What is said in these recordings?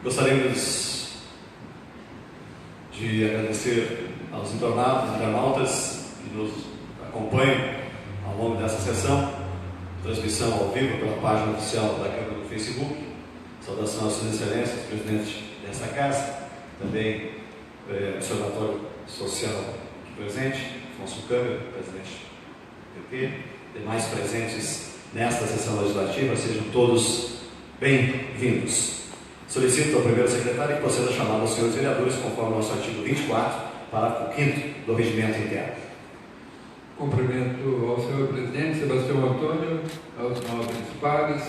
Gostaríamos de agradecer aos internautas que nos acompanham ao longo dessa sessão, transmissão ao vivo pela página oficial da Câmara do Facebook. Saudação às suas excelências, presidente desta casa, também observatório social aqui presente, Afonso Câmara, presidente do PP, demais presentes nesta sessão legislativa, sejam todos bem-vindos. Solicito ao primeiro secretário que proceda a chamar os senhores vereadores, conforme o nosso artigo 24, parágrafo 5º do Regimento Interno. Cumprimento ao senhor presidente Sebastião Antônio, aos nobres pares,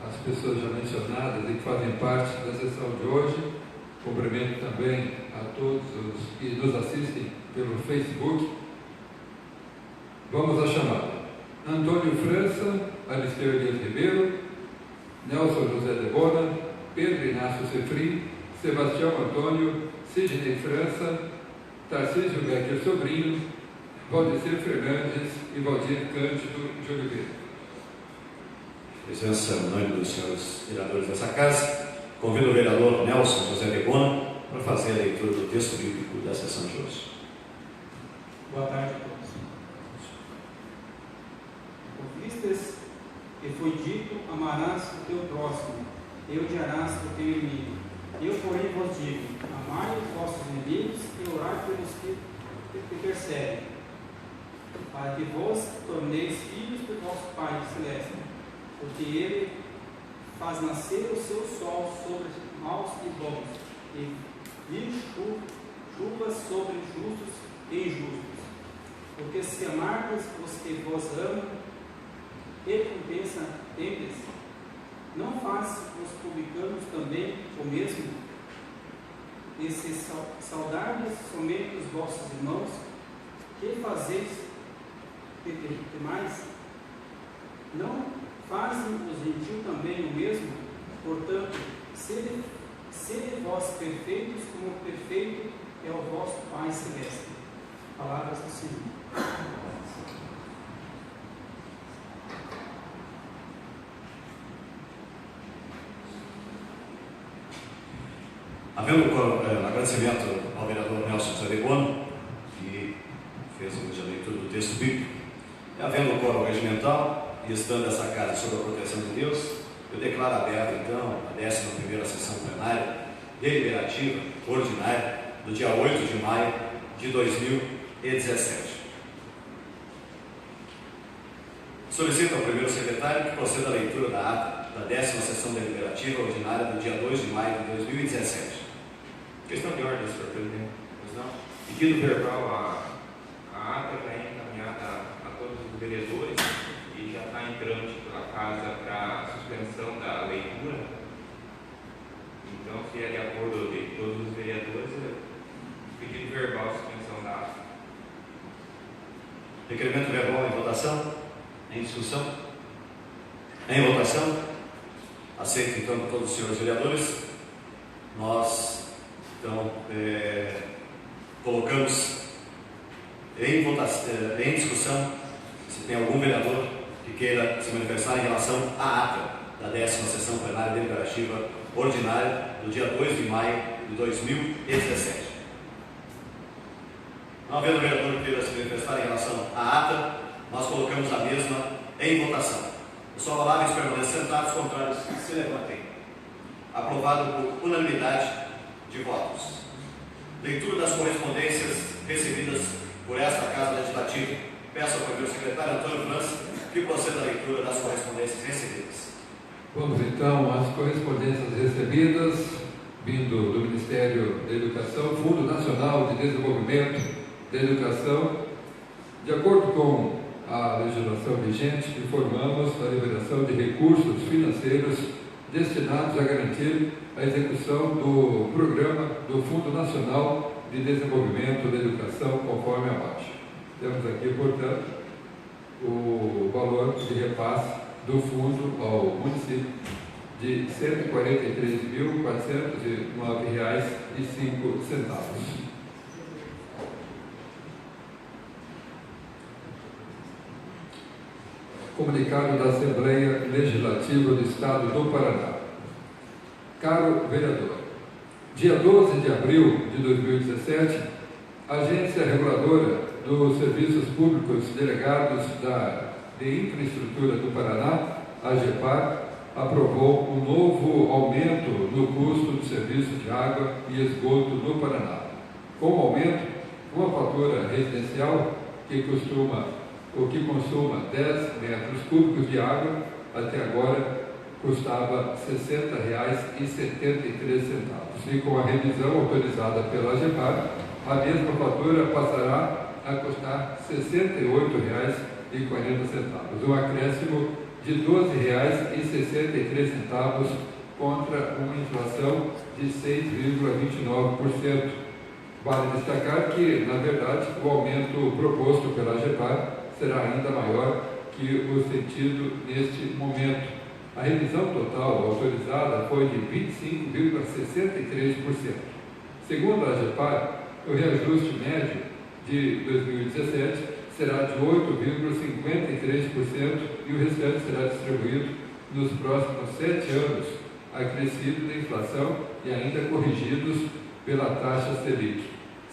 às pessoas já mencionadas e que fazem parte da sessão de hoje. Cumprimento também a todos os que nos assistem pelo Facebook. Vamos à chamada. Antônio França, Aristeu Elias Ribeiro, Nelson José de Bona, Pedro Inácio Cefrim, Sebastião Antônio, Sidney França, Tarcísio Becker Sobrinho, Valdecir Fernandes e Valdir Cândido de Oliveira. Presença unânime dos senhores vereadores dessa casa, convido o vereador Nelson José de Bona para fazer a leitura do texto bíblico da sessão de hoje. Boa tarde a todos. Ouvistes que foi dito: amarás o teu próximo e odiarás o teu inimigo. Eu, porém, vos digo: amai os vossos inimigos e orai pelos que te perseguem, para que vos torneis filhos do vosso Pai Celeste, porque Ele faz nascer o seu sol sobre maus e bons, e vir chuvas sobre justos e injustos. Porque se amardes os que vos amam, recompensa tendes? Não faz os publicanos também o mesmo? E se saudardes somente os vossos irmãos, que fazeis demais? Não fazem os gentios também o mesmo? Portanto, sede vós perfeitos, como perfeito é o vosso Pai Celeste. Palavras do Senhor. Havendo agradecimento ao vereador Nelson José de Bona, que fez a leitura do texto bíblico, e havendo o quórum regimental, e estando essa casa sob a proteção de Deus, eu declaro aberta, então, a 11ª sessão plenária deliberativa ordinária do dia 8 de maio de 2017. Solicito ao primeiro secretário que proceda a leitura da ata da 10ª sessão deliberativa ordinária do dia 2 de maio de 2017. Questão de ordem, senhor presidente. Pois não? Pedido verbal, a ata já é encaminhada a todos os vereadores e já está em trâmite pela casa para suspensão da leitura. Então, se é de acordo de todos os vereadores, pedido verbal, suspensão da ata. Requerimento verbal em votação? Em discussão? Em votação? Aceito então por todos os senhores vereadores. Nós então colocamos em votação, em discussão, se tem algum vereador que queira se manifestar em relação à ata da 10ª sessão plenária deliberativa ordinária do dia 2 de maio de 2017. Não havendo vereador que queira se manifestar em relação à ata, nós colocamos a mesma em votação. Os favoráveis permanecem sentados, contrários se levantem. Aprovado por unanimidade de votos. Leitura das correspondências recebidas por esta Casa Legislativa. Peço ao primeiro secretário Antônio França que proceda a leitura das correspondências recebidas. Vamos então às correspondências recebidas, vindo do Ministério da Educação, Fundo Nacional de Desenvolvimento da Educação. De acordo com a legislação vigente, informamos a liberação de recursos financeiros destinados a garantir a execução do programa do Fundo Nacional de Desenvolvimento da Educação, conforme abaixo. Temos aqui, portanto, o valor de repasse do fundo ao município de R$ 143.409,05. Comunicado da Assembleia Legislativa do Estado do Paraná. Caro vereador, dia 12 de abril de 2017, a Agência Reguladora dos Serviços Públicos Delegados de Infraestrutura do Paraná, a AGEPAR, aprovou um novo aumento no custo do serviço de água e esgoto no Paraná. Com o aumento, uma fatura residencial que consuma 10 metros cúbicos de água, até agora custava R$ 60,73. E com a revisão autorizada pela AGEPAR, a mesma fatura passará a custar R$ 68,40, um acréscimo de R$ 12,63 contra uma inflação de 6,29%. Vale destacar que, na verdade, o aumento proposto pela AGEPAR será ainda maior que o sentido neste momento. A revisão total autorizada foi de 25,63%. Segundo a AGEPAR, o reajuste médio de 2017 será de 8,53% e o restante será distribuído nos próximos 7 anos, acrescido da inflação e ainda corrigidos pela taxa Selic.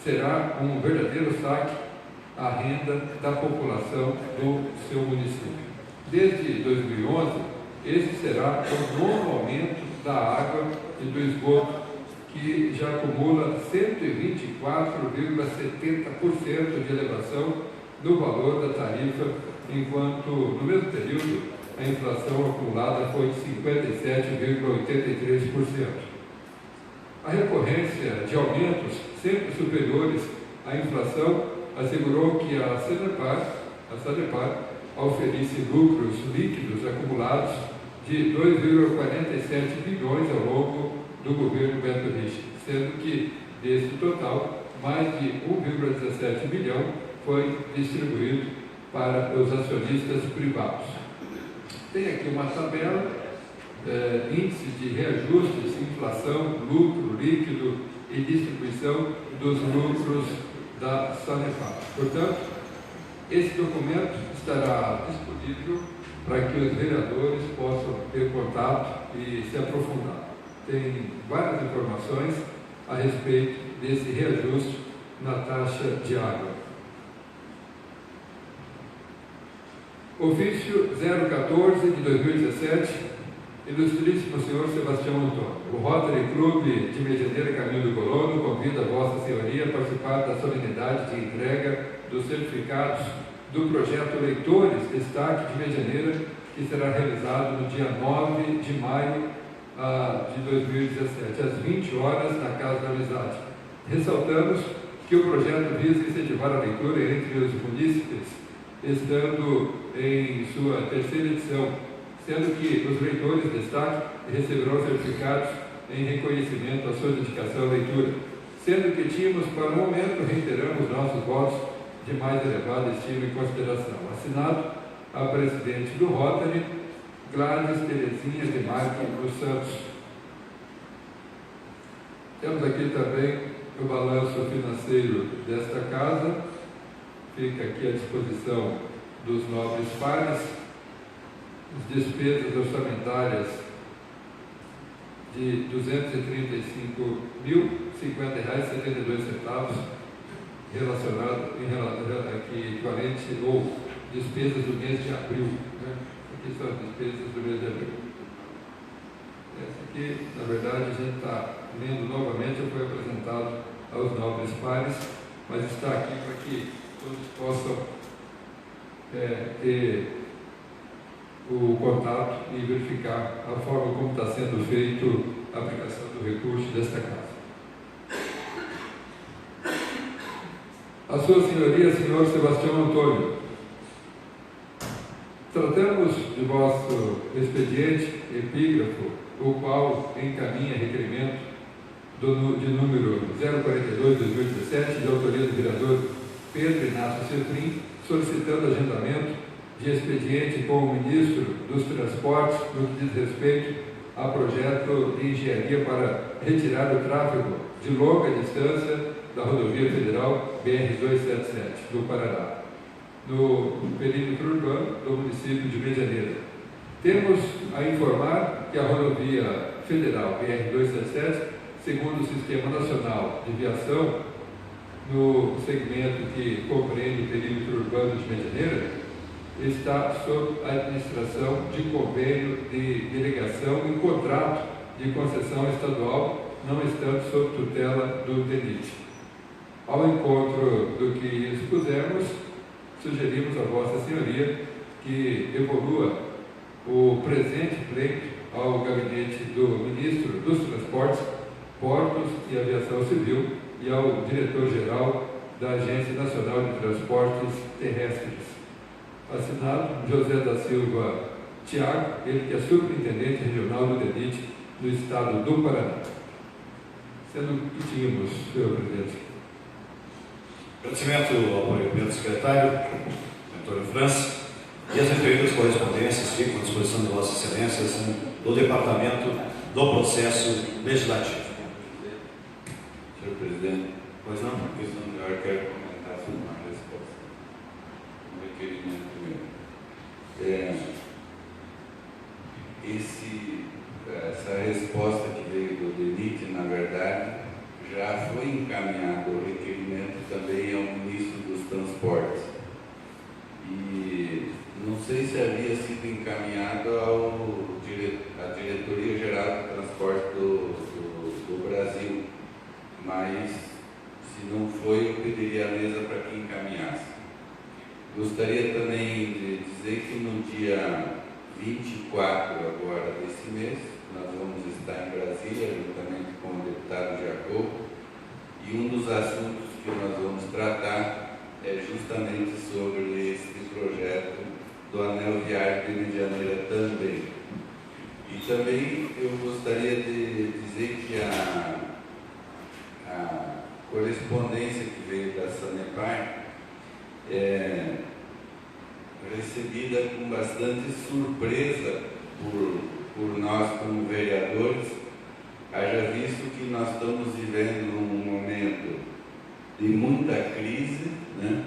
Será um verdadeiro saque à renda da população do seu município. Desde 2011, esse será o nono aumento da água e do esgoto, que já acumula 124,70% de elevação no valor da tarifa, enquanto, no mesmo período, a inflação acumulada foi de 57,83%. A recorrência de aumentos sempre superiores à inflação assegurou que a Sanepar oferece lucros líquidos acumulados de 2,47 bilhões ao longo do governo Beto Richa, sendo que, desse total, mais de 1,17 bilhão foi distribuído para os acionistas privados. Tem aqui uma tabela, índice de reajustes, inflação, lucro líquido e distribuição dos lucros da Sanepar. Portanto, esse documento estará disponível para que os vereadores possam ter contato e se aprofundar. Tem várias informações a respeito desse reajuste na taxa de água. Ofício 014 de 2017, Ilustríssimo Senhor Sebastião Antônio. O Rotary Clube de Medianeira Caminho do Colono convida Vossa Senhoria a participar da solenidade de entrega dos certificados do projeto Leitores Destaque de Medianeira, que será realizado no dia 9 de maio de 2017, às 20 horas, na Casa da Amizade. Ressaltamos que o projeto visa incentivar a leitura entre os munícipes, estando em sua terceira edição, sendo que os leitores destaque receberão certificados em reconhecimento à sua dedicação à leitura. Sendo que tínhamos, para o momento, reiteramos nossos votos de mais elevada estima e consideração. Assinado a presidente do Rotary, Gladys Terezinha de Marque dos Santos. Temos aqui também o balanço financeiro desta casa, fica aqui à disposição dos nobres pares, as despesas orçamentárias de R$ 235.050,72, relacionado equivalente ou despesas do mês de abril. Aqui são as despesas do mês de abril. Essa aqui, na verdade, a gente está lendo novamente, foi apresentado aos nobres pares, mas está aqui para que todos possam ter o contato e verificar a forma como está sendo feito a aplicação do recurso desta casa. A Sua Senhoria, Senhor Sebastião Antônio, tratamos de vosso expediente epígrafo, o qual encaminha requerimento de número 042/2017, de autoria do vereador Pedro Inácio Cetrim, solicitando agendamento de expediente com o Ministro dos Transportes no que diz respeito a projeto de engenharia para retirar o tráfego de longa distância da rodovia federal BR-277 do Paraná, no perímetro urbano do município de Medianeira. Temos a informar que a rodovia Federal BR-277, segundo o Sistema Nacional de Viação, no segmento que compreende o perímetro urbano de Medianeira, está sob a administração de convênio de delegação e contrato de concessão estadual, não estando sob tutela do DENIT. Ao encontro do que expusemos, sugerimos a Vossa Senhoria que evolua o presente pleito ao gabinete do Ministro dos Transportes, Portos e Aviação Civil e ao Diretor-Geral da Agência Nacional de Transportes Terrestres. Assinado José da Silva Tiago, ele que é Superintendente Regional do DENIT do Estado do Paraná. Sendo que tínhamos, senhor presidente. Agradecimento ao primeiro secretário, Antônio França, e as referidas correspondências ficam à disposição de Vossa Excelência do Departamento do Processo Legislativo. Senhor presidente, Pois não? uma questão que eu quero comentar sobre uma resposta. Um requerimento meu. Essa resposta que veio do DENIT, na verdade, já foi encaminhado o requerimento também ao Ministro dos Transportes. E não sei se havia sido encaminhado à Diretoria Geral de Transporte do Brasil, mas se não foi, eu pediria a mesa para que encaminhasse. Gostaria também de dizer que no dia 24 agora desse mês, nós vamos estar em Brasília, juntamente com o deputado Jacobo, e um dos assuntos que nós vamos tratar é justamente sobre esse projeto do Anel Viário de Medianeira também. E também eu gostaria de dizer que a correspondência que veio da Sanepar é recebida com bastante surpresa por nós como vereadores, haja visto que nós estamos vivendo um momento de muita crise, né?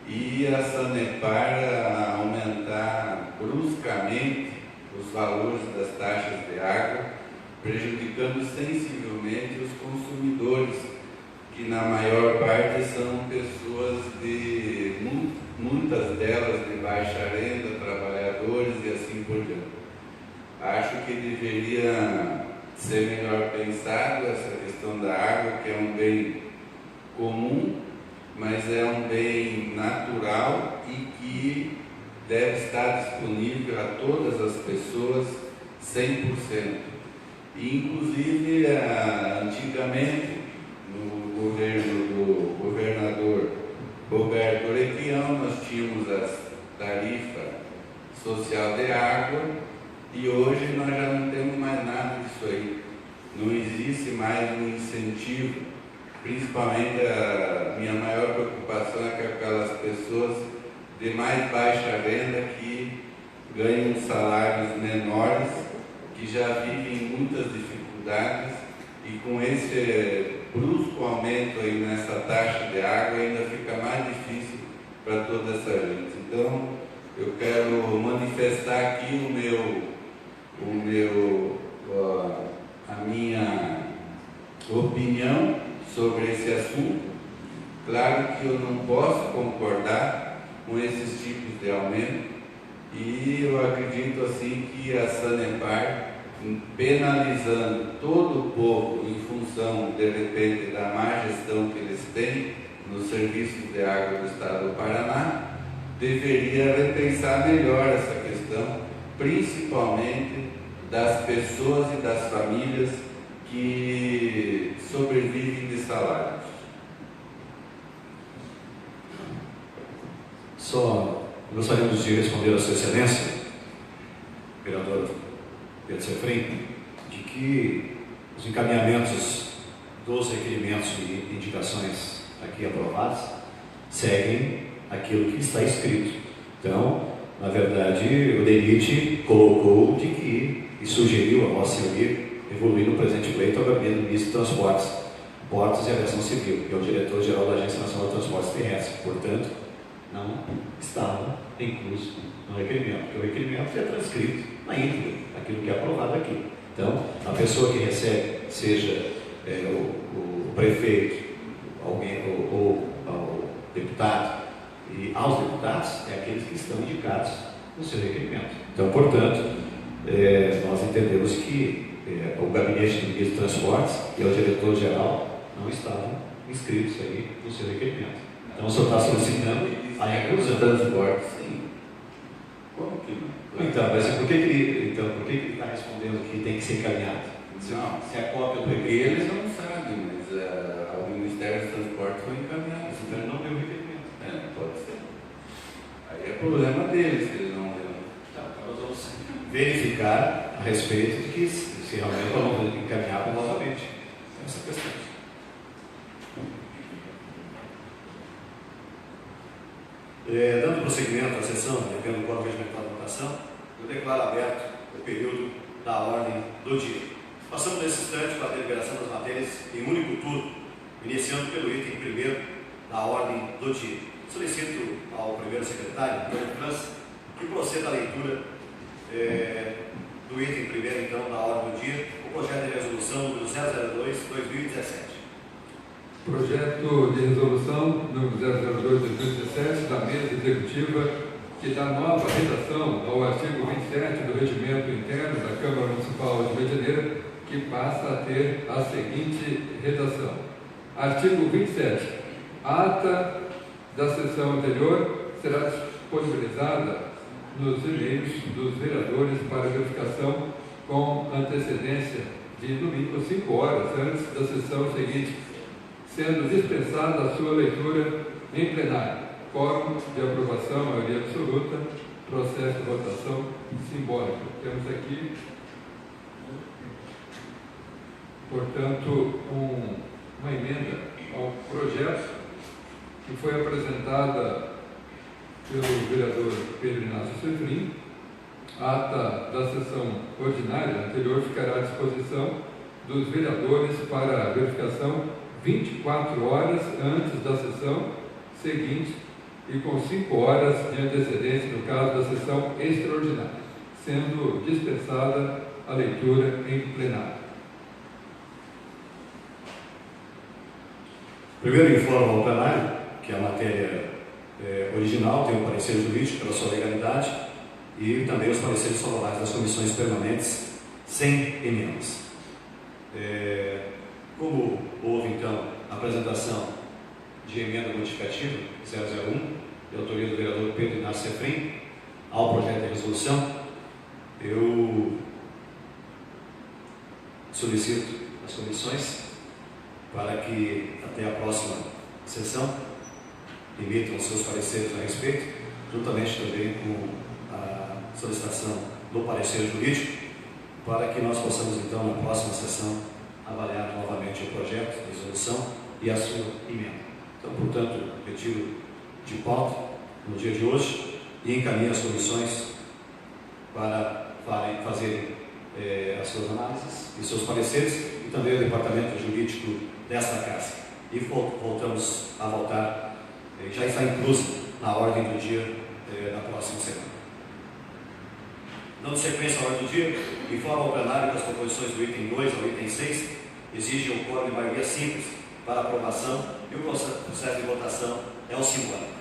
E a Sanepar aumentar bruscamente os valores das taxas de água, prejudicando sensivelmente os consumidores, que na maior parte são pessoas muitas delas de baixa renda, trabalhadores e assim por diante. Acho que deveria ser melhor pensado essa questão da água, que é um bem comum, mas é um bem natural e que deve estar disponível a todas as pessoas 100%. E, inclusive, antigamente, no governo do governador Roberto Requião, nós tínhamos a tarifa social de água e hoje nós já não temos mais nada disso aí. Não existe mais um incentivo, principalmente a minha maior preocupação é que aquelas pessoas de mais baixa renda que ganham salários menores, que já vivem muitas dificuldades e com esse brusco aumento aí nessa taxa de água ainda fica mais difícil para toda essa gente. Então, eu quero manifestar aqui a minha opinião sobre esse assunto. Claro que eu não posso concordar com esses tipos de aumento e eu acredito assim que a Sanepar, penalizando todo o povo em função, de repente, da má gestão que eles têm nos serviços de água do Estado do Paraná, deveria repensar melhor essa questão, principalmente das pessoas e das famílias que sobrevivem de salários. Só gostaríamos de responder a Sua Excelência, vereador Pedro Sefrim, de que os encaminhamentos dos requerimentos e indicações aqui aprovados seguem aquilo que está escrito. Então, na verdade, o DENIT colocou de que e sugeriu a Vossa Senhoria evoluir no presente pleito ao gabinete do Ministro de Transportes, Portos e Aviação Civil, que é o Diretor-Geral da Agência Nacional de Transportes Terrestres. Portanto, não estava incluso no requerimento, porque o requerimento é transcrito na íntegra, aquilo que é aprovado aqui. Então, a pessoa que recebe, seja o prefeito, alguém, ou ao deputado, e aos deputados, é aqueles que estão indicados no seu requerimento. Então, portanto, nós entendemos que o gabinete do ministro de Transportes e o diretor-geral não estavam inscritos aí no seu requerimento. Então, o senhor está solicitando a reclusão. Transporte, sim. Como que não? Então, mas por que ele está respondendo que tem que ser encaminhado? Não, Se a cópia do porque requerimento, eles não sabem, mas o Ministério dos Transportes foi encaminhado. então ele não deu o requerimento. Pode ser. Aí é problema deles, que eles não deu. Então, nós vamos verificar a respeito de que se realmente vamos encaminhar novamente essa questão. Dando prosseguimento à sessão, devendo o regimento da votação, eu declaro aberto o período da ordem do dia. Passamos nesse instante para a deliberação das matérias em único turno, iniciando pelo item primeiro da ordem do dia. Solicito ao primeiro secretário, Antônio França, que proceda à leitura do item primeiro, então, da ordem do dia, o projeto de resolução número 002/2017. Projeto de resolução número 002/2017 da mesa executiva que dá nova redação ao artigo 27 do Regimento Interno da Câmara Municipal de Medianeira, que passa a ter a seguinte redação. Artigo 27. A ata da sessão anterior será disponibilizada nos e-mails dos vereadores para verificação com antecedência de, no mínimo, 5 horas antes da sessão seguinte, sendo dispensada a sua leitura em plenário. Quórum de aprovação, maioria absoluta, processo de votação simbólico. Temos aqui, portanto, uma emenda ao projeto que foi apresentada pelo vereador Pedro Inácio Cefrim. A ata da sessão ordinária anterior ficará à disposição dos vereadores para verificação 24 horas antes da sessão seguinte e com 5 horas de antecedência no caso da sessão extraordinária, sendo dispensada a leitura em plenário. Primeiro informo ao plenário que a matéria original tem um parecer jurídico pela sua legalidade e também os pareceres favoráveis das comissões permanentes sem emendas. Como houve então a apresentação de emenda modificativa 001 de autoria do vereador Pedro Inácio Cefrim ao projeto de resolução, eu solicito às comissões para que até a próxima sessão emitam os seus pareceres a respeito, juntamente também com a solicitação do parecer jurídico, para que nós possamos então na próxima sessão avaliar novamente o projeto de resolução e a sua emenda. Então, portanto, retiro de pauta no dia de hoje e encaminho as comissões para fazerem as suas análises e seus pareceres e também o departamento jurídico desta casa. E voltamos a votar, já está inclusa na ordem do dia da próxima semana. Dando sequência à ordem do dia, informo ao plenário que as proposições do item 2 ao item 6 exigem um quórum de maioria simples para aprovação e o processo de votação é o simbólico.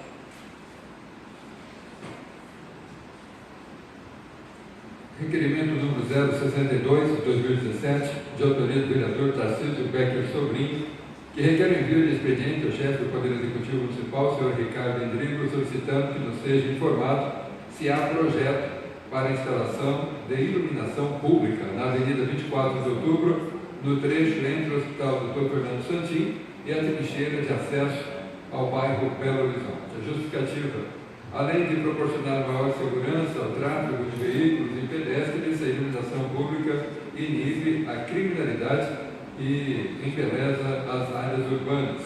Requerimento número 062/2017, de autoria do vereador Tarcísio Becker Sobrinho, que requer o envio de expediente ao chefe do Poder Executivo Municipal, senhor Ricardo Endrigo, solicitando que nos seja informado se há projeto para a instalação de iluminação pública na Avenida 24 de Outubro, no trecho entre o Hospital Dr. Fernando Santin e a trincheira de acesso ao bairro Belo Horizonte. A justificativa: além de proporcionar maior segurança ao tráfego de veículos e pedestres, a iluminação pública inibe a criminalidade e embeleza as áreas urbanas,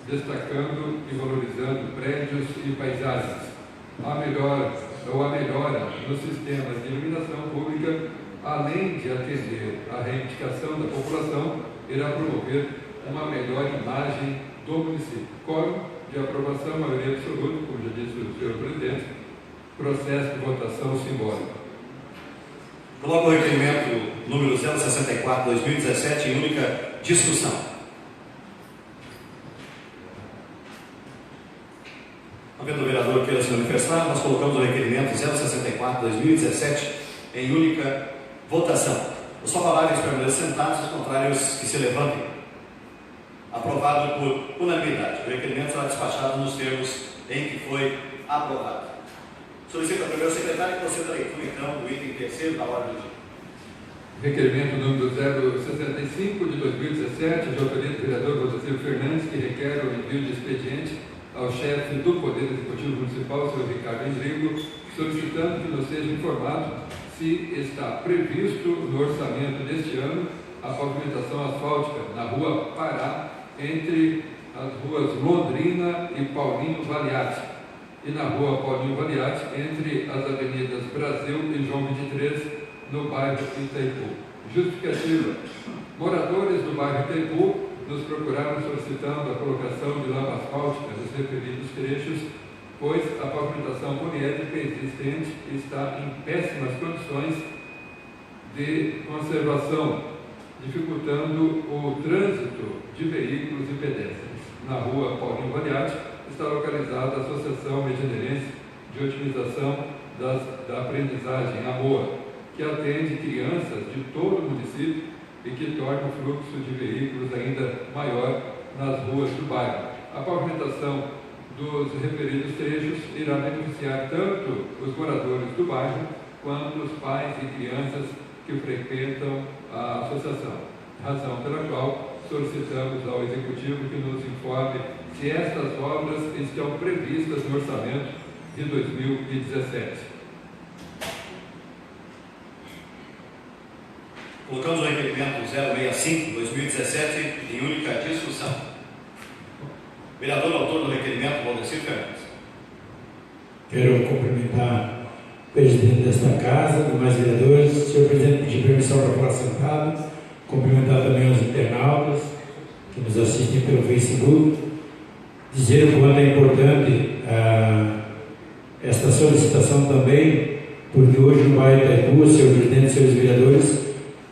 destacando e valorizando prédios e paisagens. A melhora nos sistemas de iluminação pública, além de atender à reivindicação da população, irá promover uma melhor imagem do município. Quórum de aprovação, maioria absoluta, como já disse o senhor presidente, processo de votação simbólica. Coloco o requerimento número 064/2017, em única discussão. Havendo o vereador queira se manifestar, nós colocamos o requerimento 064/2017 em única votação. Os favoráveis permaneçam sentados, os contrários que se levantem. Aprovado por unanimidade. O requerimento será despachado nos termos em que foi aprovado. Solicito ao primeiro secretário que proceda à leitura, então, do item terceiro da ordem do dia. Requerimento número 065 de 2017, de autoria do vereador Rodrigo Fernandes, que requer o envio de expediente ao chefe do Poder Executivo Municipal, Sr. Ricardo Endrigo, solicitando que nos seja informado se está previsto no orçamento deste ano a pavimentação asfáltica na Rua Pará, entre as ruas Londrina e Paulinho Valiati, e na Rua Paulinho Valiati, entre as avenidas Brasil e João 23, no bairro Itaipu. Justificativa: moradores do bairro Itaipu nos procuraram solicitando a colocação de lama asfáltica nos referidos trechos, pois a pavimentação poliédrica existente está em péssimas condições de conservação, dificultando o trânsito de veículos e pedestres. Na Rua Paulinho Valiati está localizada a Associação Medianeirense de Otimização da Aprendizagem, AMOA, que atende crianças de todo o município e que torna o fluxo de veículos ainda maior nas ruas do bairro. A pavimentação dos referidos trechos irá beneficiar tanto os moradores do bairro quanto os pais e crianças que frequentam a associação, razão pela qual solicitamos ao Executivo que nos informe se estas obras estão previstas no orçamento de 2017. Colocamos o requerimento 065/2017 em única discussão. Vereador autor do requerimento, Valdecir Fernandes. Quero cumprimentar o presidente desta casa, demais vereadores. Senhor presidente, pedir permissão para falar sentado. Cumprimentar também os internautas que nos assistem pelo Facebook. Dizer o quanto é importante esta solicitação também, porque hoje no bairro Itaipu, senhor presidente e senhores vereadores,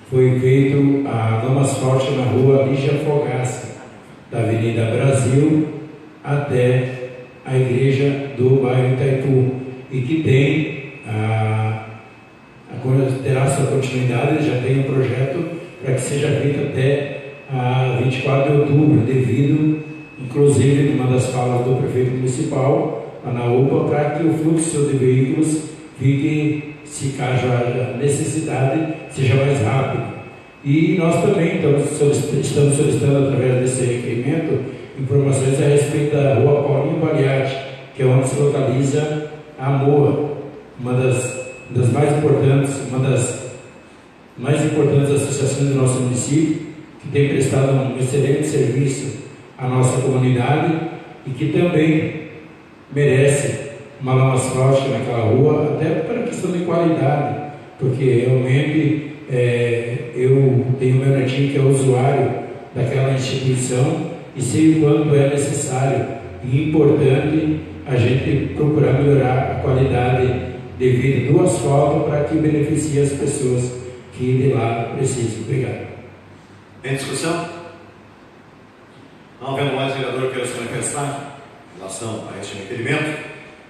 foi feito a lama asfáltica na rua Lígia Fogaça, da Avenida Brasil até a igreja do bairro Itaipu, e que terá sua continuidade. Já tem um projeto para que seja feito até a 24 de outubro, devido, inclusive, numa das falas do prefeito municipal, na UPA, para que o fluxo de veículos fique, se caso haja necessidade, seja mais rápido. E nós também estamos solicitando, através desse requerimento, informações a respeito da Rua Paulinho Valiati, que é onde se localiza a AMOA, uma das mais importantes associações do nosso município, que tem prestado um excelente serviço à nossa comunidade e que também merece uma lama asfáltica naquela rua, até para questão de qualidade, porque realmente eu tenho meu netinho que é usuário daquela instituição e sei o quanto é necessário e importante a gente procurar melhorar a qualidade de vida do asfalto para que beneficie as pessoas que de lá precisam. Obrigado. Em discussão? Não havendo mais vereador que queira se manifestar em relação a este requerimento,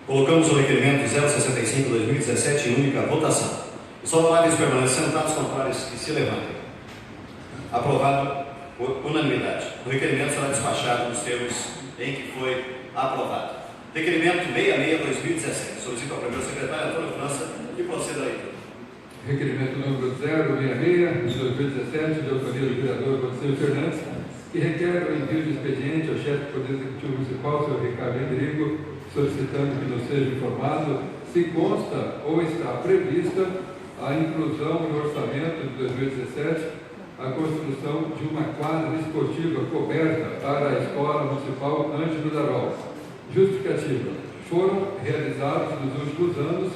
colocamos o requerimento 065/2017 em única votação. Os favoráveis permanecem sentados, contrários que se levantem. Aprovado por unanimidade. O requerimento será despachado nos termos em que foi aprovado. Requerimento 66/2017. Solicito ao primeiro secretário, Antônio França, que proceda a leitura. Requerimento número 066 de 2017, de autoria do vereador Rodrigo Fernandes, que requer o envio de expediente ao chefe do Poder Executivo Municipal, Sr. Ricardo Endrigo, solicitando que nos seja informado se consta ou está prevista a inclusão no orçamento de 2017 a construção de uma quadra esportiva coberta para a Escola Municipal Ângelo Darol. Justificativa: foram realizados nos últimos anos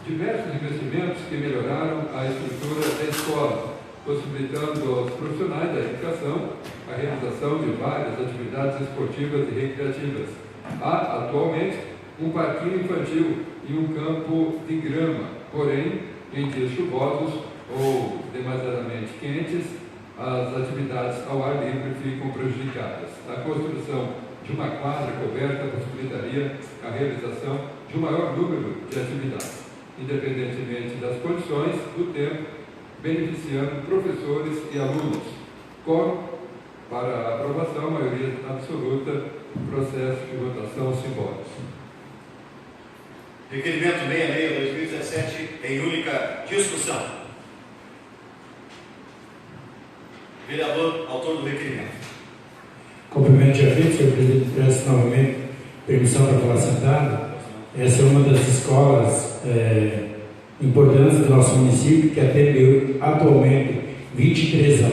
diversos investimentos que melhoraram a estrutura da escola, possibilitando aos profissionais da educação a realização de várias atividades esportivas e recreativas. Há, atualmente, um parquinho infantil e um campo de grama, porém, em dias chuvosos, ou demasiadamente quentes, as atividades ao ar livre ficam prejudicadas. A construção de uma quadra coberta possibilitaria a realização de um maior número de atividades, independentemente das condições do tempo, beneficiando professores e alunos. Quórum para aprovação, maioria absoluta, processo de votação simbólico. Requerimento 66/2017 em única discussão. Vereador, autor do requerimento. Cumprimento já feito, senhor presidente, peço novamente permissão para falar sentado. Essa é uma das escolas importantes do nosso município, que atende atualmente 123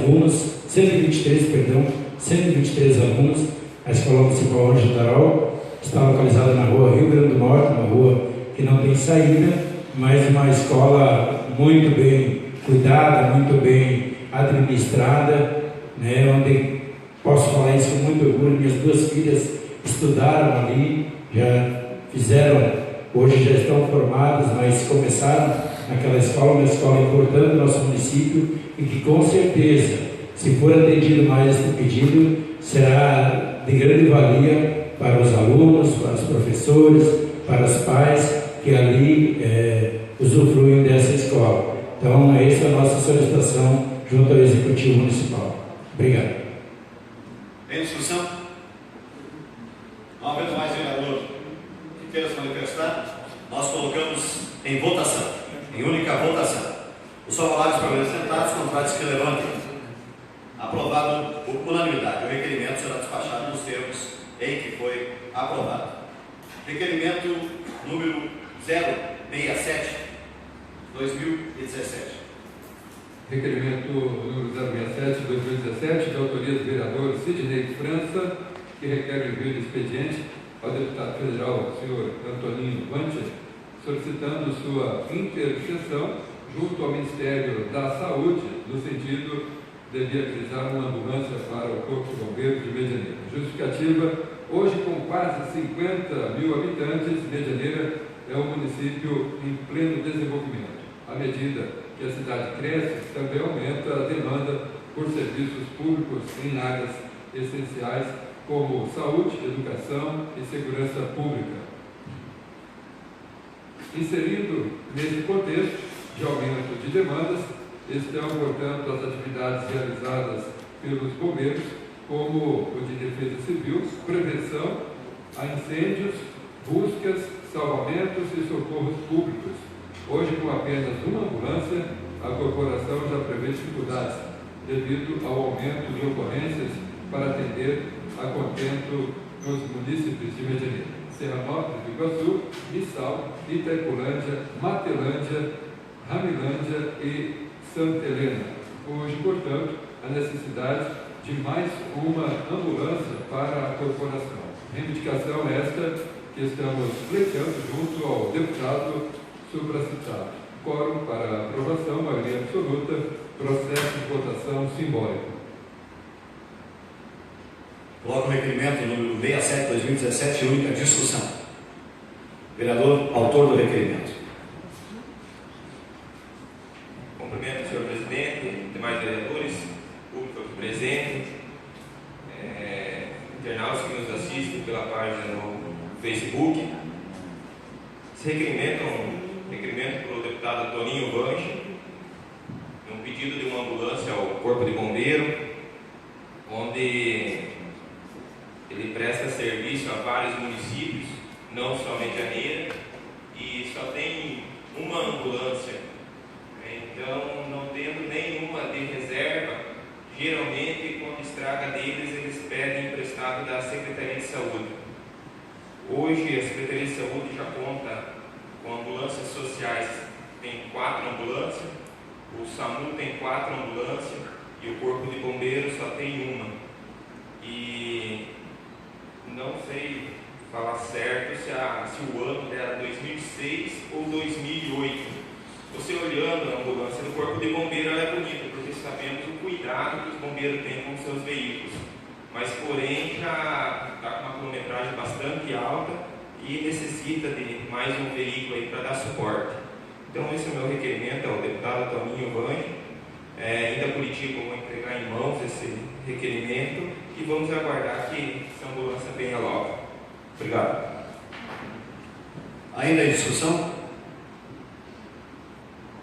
alunos. A Escola Municipal Ângelo Tarol está localizada na rua Rio Grande do Norte, uma rua que não tem saída, mas uma escola muito bem cuidada, muito bem administrada, né, onde posso falar isso com muito orgulho. Minhas duas filhas estudaram ali, já fizeram, hoje já estão formadas, mas começaram naquela escola, uma escola importante do nosso município e que com certeza, se for atendido mais este pedido, será de grande valia para os alunos, para os professores, para os pais que ali usufruem dessa escola. Então, essa é a nossa solicitação junto ao Executivo Municipal. Obrigado. Em discussão? Não havendo mais vereador que queira se manifestar, nós colocamos em votação, em única votação. Os favoráveis permanecem sentados, contrários que levantem. Aprovado por unanimidade. O requerimento será despachado nos termos em que foi aprovado. Requerimento número 067/2017. Requerimento número 067/2017, de autoria do vereador Sidney França, que requer o envio de expediente ao deputado federal, senhor Antoninho Vancher, solicitando sua intercessão junto ao Ministério da Saúde, no sentido de viabilizar uma ambulância para o Corpo de Bombeiros de Medianeira. Justificativa: hoje, com quase 50 mil habitantes, Medianeira é um município em pleno desenvolvimento. À medida que a cidade cresce, também aumenta a demanda por serviços públicos em áreas essenciais como saúde, educação e segurança pública. Inserido nesse contexto de aumento de demandas, estão, portanto, as atividades realizadas pelos bombeiros, como o de defesa civil, prevenção a incêndios, buscas, salvamentos e socorros públicos. Hoje, com apenas uma ambulância, a corporação já prevê dificuldades devido ao aumento de ocorrências para atender a contento nos municípios de Medianeira, Serranópolis do Iguaçu, Missal, Itaipulândia, Matelândia, Ramilândia e Santa Helena. Hoje, portanto, a necessidade de mais uma ambulância para a corporação. Reivindicação esta que estamos pleiteando junto ao deputado supracitado. Quórum para aprovação, maioria absoluta, processo de votação simbólico. Coloco o requerimento número 67/2017 em única discussão. Vereador, autor do requerimento. Cumprimento, senhor presidente, demais vereadores, público aqui presente, internautas que nos assistem pela página no Facebook. Esse requerimento é um requerimento para o deputado Toninho Vancher, um pedido de uma ambulância ao Corpo de Bombeiro, onde ele presta serviço a vários municípios, não só Medianeira, e só tem uma ambulância. Então, não tendo nenhuma de reserva, geralmente, quando estraga deles, eles pedem emprestado da Secretaria de Saúde. Hoje, a Secretaria de Saúde já conta com ambulâncias sociais, tem 4 ambulâncias, o SAMU tem 4 ambulâncias e o Corpo de Bombeiros só tem uma. E não sei falar certo se o ano era 2006 ou 2008. Você olhando a ambulância do Corpo de Bombeiro, ela é bonita, porque sabemos o cuidado que os bombeiros têm com seus veículos. Mas, porém, já está com uma quilometragem bastante alta e necessita de mais um veículo aí para dar suporte. Então, esse é o meu requerimento ao deputado Toninho Vange. Ainda Curitiba, eu vou entregar em mãos esse requerimento e vamos aguardar que essa ambulância venha logo. Obrigado. Ainda em discussão?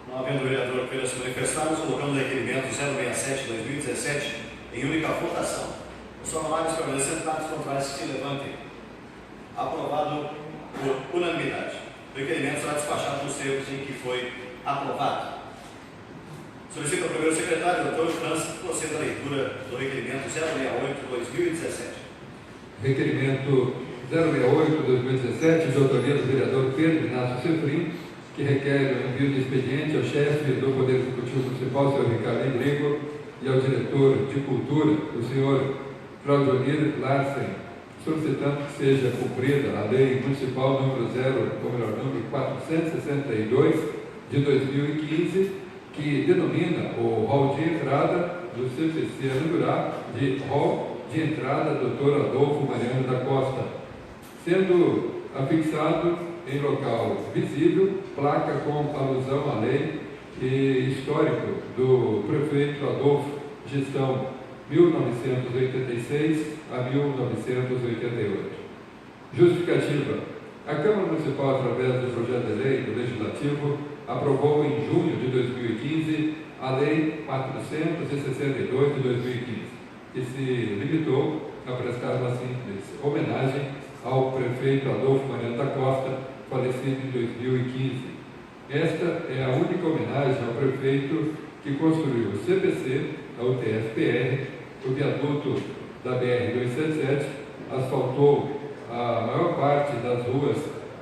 Não havendo vereador queira se manifestar, nós colocamos o requerimento 067-2017 em única votação. Os formulários permanecem sentados, contrários que se levantem. Aprovado por unanimidade. O requerimento será despachado nos termos em que foi aprovado. Solicito ao primeiro secretário, Dr. França, que proceda à leitura do requerimento 068-2017. Requerimento 068-2017, de autoria do vereador Pedro Inácio Sefrim, que requer o envio de expediente ao chefe do Poder Executivo Municipal, Sr. Ricardo Endrigo, e ao diretor de Cultura, o Sr. Claudio Larsen, solicitando que seja cumprida a Lei Municipal número 462 de 2015, que denomina o hall de entrada do CPC Angurar de hall de entrada Dr. Adolfo Mariano da Costa, sendo afixado em local visível placa com alusão à lei e histórico do prefeito Adolfo, gestão 1986 a 1988. Justificativa. A Câmara Municipal, através do projeto de lei do Legislativo, aprovou em junho de 2015 a Lei 462 de 2015, que se limitou a prestar uma simples homenagem ao prefeito Adolfo Mariano da Costa, falecido em 2015. Esta é a única homenagem ao prefeito que construiu o CPC, a UTF-PR, o viaduto da BR-277, asfaltou a maior parte das ruas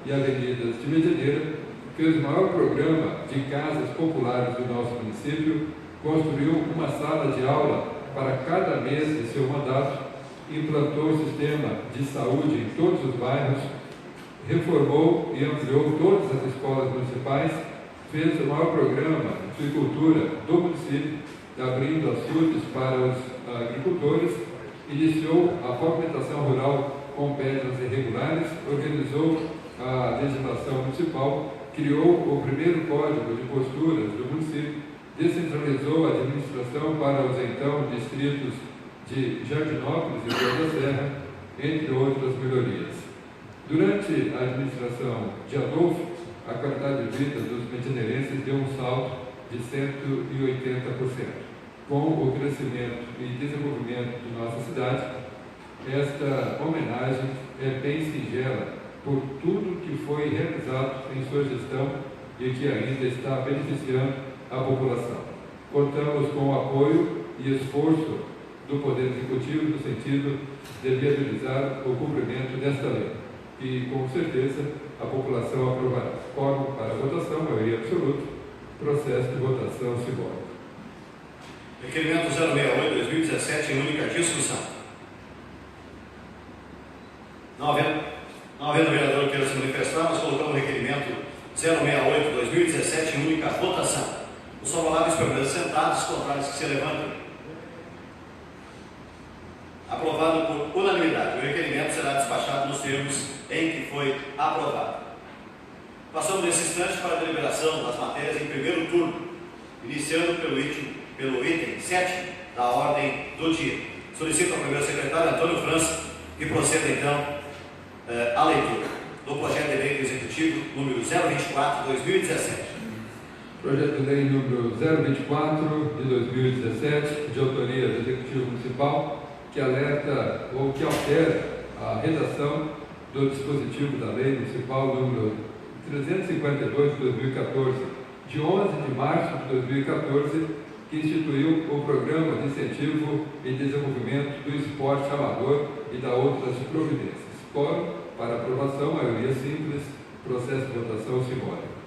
e avenidas de Medianeira, fez o maior programa de casas populares do nosso município, construiu uma sala de aula para cada mês de seu mandato, implantou o sistema de saúde em todos os bairros, reformou e ampliou todas as escolas municipais, fez o maior programa de cultura do município, abrindo açudes para os agricultores, iniciou a pavimentação rural com pedras irregulares, organizou a legislação municipal, criou o primeiro código de posturas do município, descentralizou a administração para os então distritos de Jardinópolis e Rio da Serra, entre outras melhorias. Durante a administração de Adolfo, a qualidade de vida dos medianeirenses deu um salto de 180%. Com o crescimento e desenvolvimento de nossa cidade, esta homenagem é bem singela por tudo que foi realizado em sua gestão e que ainda está beneficiando a população. Contamos com o apoio e esforço do Poder Executivo no sentido de viabilizar o cumprimento desta lei e, com certeza, a população aprovará. Quórum para votação, maioria absoluta, processo de votação simbólica. Requerimento 068-2017 em única discussão. Não havendo vereador que queira se manifestar, nós colocamos o requerimento 068-2017 em única votação. Os favoráveis permanecem sentados, os contrários que se levantem. Aprovado por unanimidade. O requerimento será despachado nos termos em que foi aprovado. Passamos nesse instante para a deliberação das matérias em primeiro turno, iniciando pelo item 7 da ordem do dia. Solicito ao primeiro secretário, Antônio França, que proceda então à leitura do projeto de lei do Executivo número 024/2017. Projeto de lei número 024 de 2017, de autoria do Executivo Municipal, que alerta ou que altera a redação do dispositivo da Lei Municipal número 352 de 2014, de 11 de março de 2014, que instituiu o Programa de Incentivo e Desenvolvimento do Esporte Amador e da outras providências. Quórum para aprovação, maioria simples, processo de votação simbólica.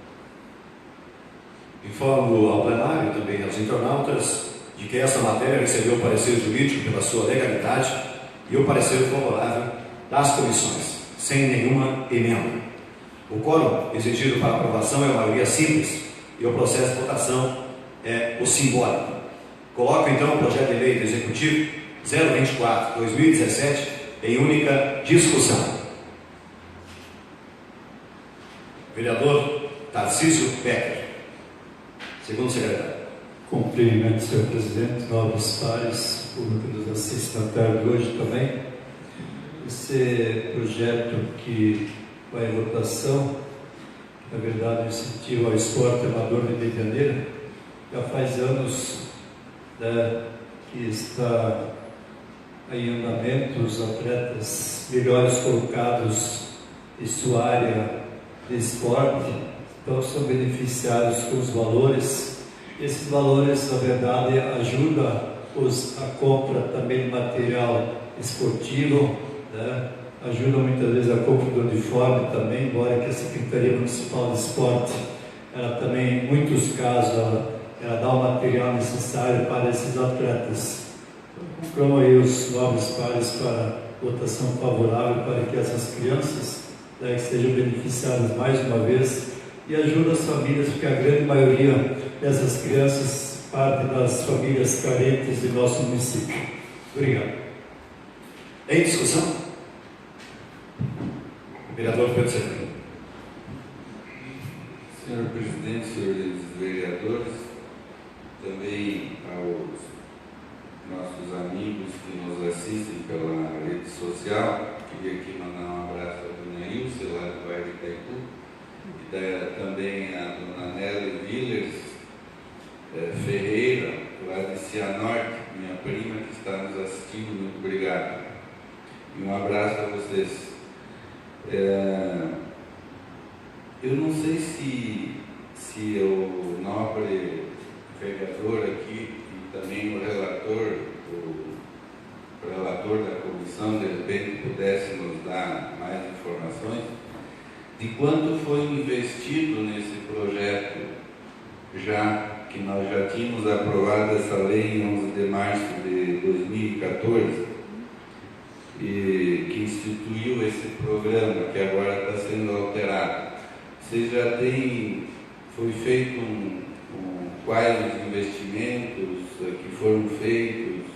Informo ao plenário e também aos internautas de que esta matéria recebeu o parecer jurídico pela sua legalidade e o parecer favorável das comissões, sem nenhuma emenda. O quórum exigido para aprovação é a maioria simples e o processo de votação é o simbólico. Coloco então o projeto de lei do Executivo 024/2017 em única discussão. Vereador Tarcísio Becker. Segundo secretário. Cumprimento, senhor presidente, nobres pares, público que nos assiste na tarde hoje também. Esse projeto que vai em votação, na verdade, incentivo ao esporte amador de Medianeira, já faz anos, né, que está em andamento os atletas melhores colocados em sua área de esporte, então são beneficiados com os valores. Esses valores, na verdade, ajudam a compra também de material esportivo, né? Ajudam muitas vezes a compra do uniforme também, embora que a Secretaria Municipal de Esporte, ela também, em muitos casos, ela dá o material necessário para esses atletas. Conclamo aí os nobres pares para votação favorável para que essas crianças, né, sejam beneficiadas mais uma vez e ajudem as famílias, porque a grande maioria dessas crianças parte das famílias carentes de nosso município. Obrigado. Em discussão? Vereador Pedro Serrano. Senhor presidente, senhores vereadores, também aos nossos amigos que nos assistem pela rede social, queria aqui mandar um abraço à dona Ilse, lá do bairro de Itaipu, e também a dona Nelly Villers Ferreira, lá de Cianorte, minha prima que está nos assistindo, muito obrigado. E um abraço a vocês. Eu não sei se o nobre vereador aqui e também o relator da comissão, de repente, pudesse nos dar mais informações de quanto foi investido nesse projeto, já que nós já tínhamos aprovado essa lei em 11 de março de 2014, e que instituiu esse programa que agora está sendo alterado. Vocês já têm, foi feito quais os investimentos que foram feitos,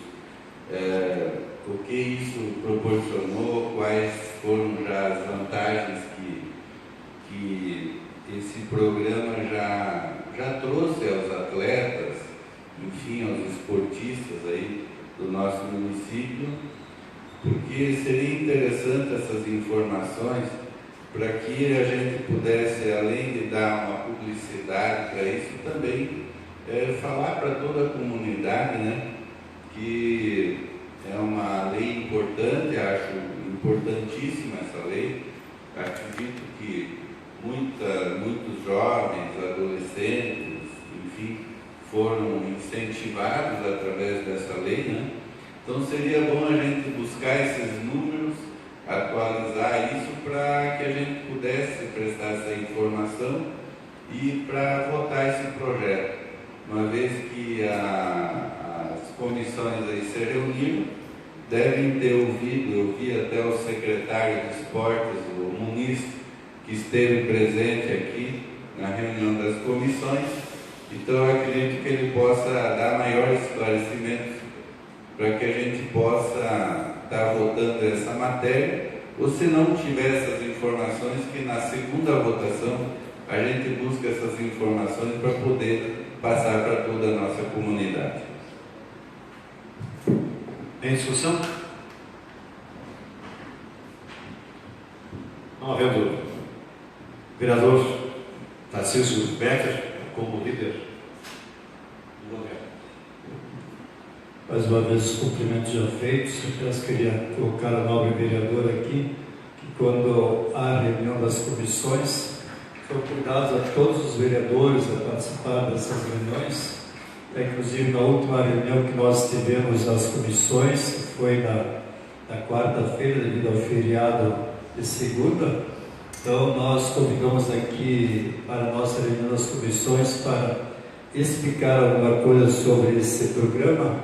o que isso proporcionou, quais foram já as vantagens que esse programa já trouxe aos atletas, enfim, aos esportistas aí do nosso município, porque seria interessante essas informações para que a gente pudesse, além de dar uma publicidade para isso, também falar para toda a comunidade, né, que é uma lei importante, acho importantíssima essa lei. Acredito que muitos jovens, adolescentes, enfim, foram incentivados através dessa lei, né? Então seria bom a gente buscar esses números, atualizar isso para que a gente pudesse prestar essa informação e para votar esse projeto. Uma vez que as comissões aí se reuniram, devem ter ouvido, eu vi até o secretário de Esportes, o Muniz, que esteve presente aqui na reunião das comissões, então eu acredito que ele possa dar maiores esclarecimentos para que a gente possa estar votando essa matéria, ou se não tiver essas informações, que na segunda votação a gente busca essas informações para poder passar para toda a nossa comunidade. Em discussão? Não havendo vereador Tarcísio Becker como líder do governo. Mais uma vez, os cumprimentos já feitos. Eu apenas queria colocar a nobre vereadora aqui, que quando há reunião das comissões, são convidados a todos os vereadores a participar dessas reuniões. Inclusive, na última reunião que nós tivemos nas comissões, foi na quarta-feira, devido ao feriado de segunda. Então, nós convidamos aqui para a nossa reunião das comissões para explicar alguma coisa sobre esse programa,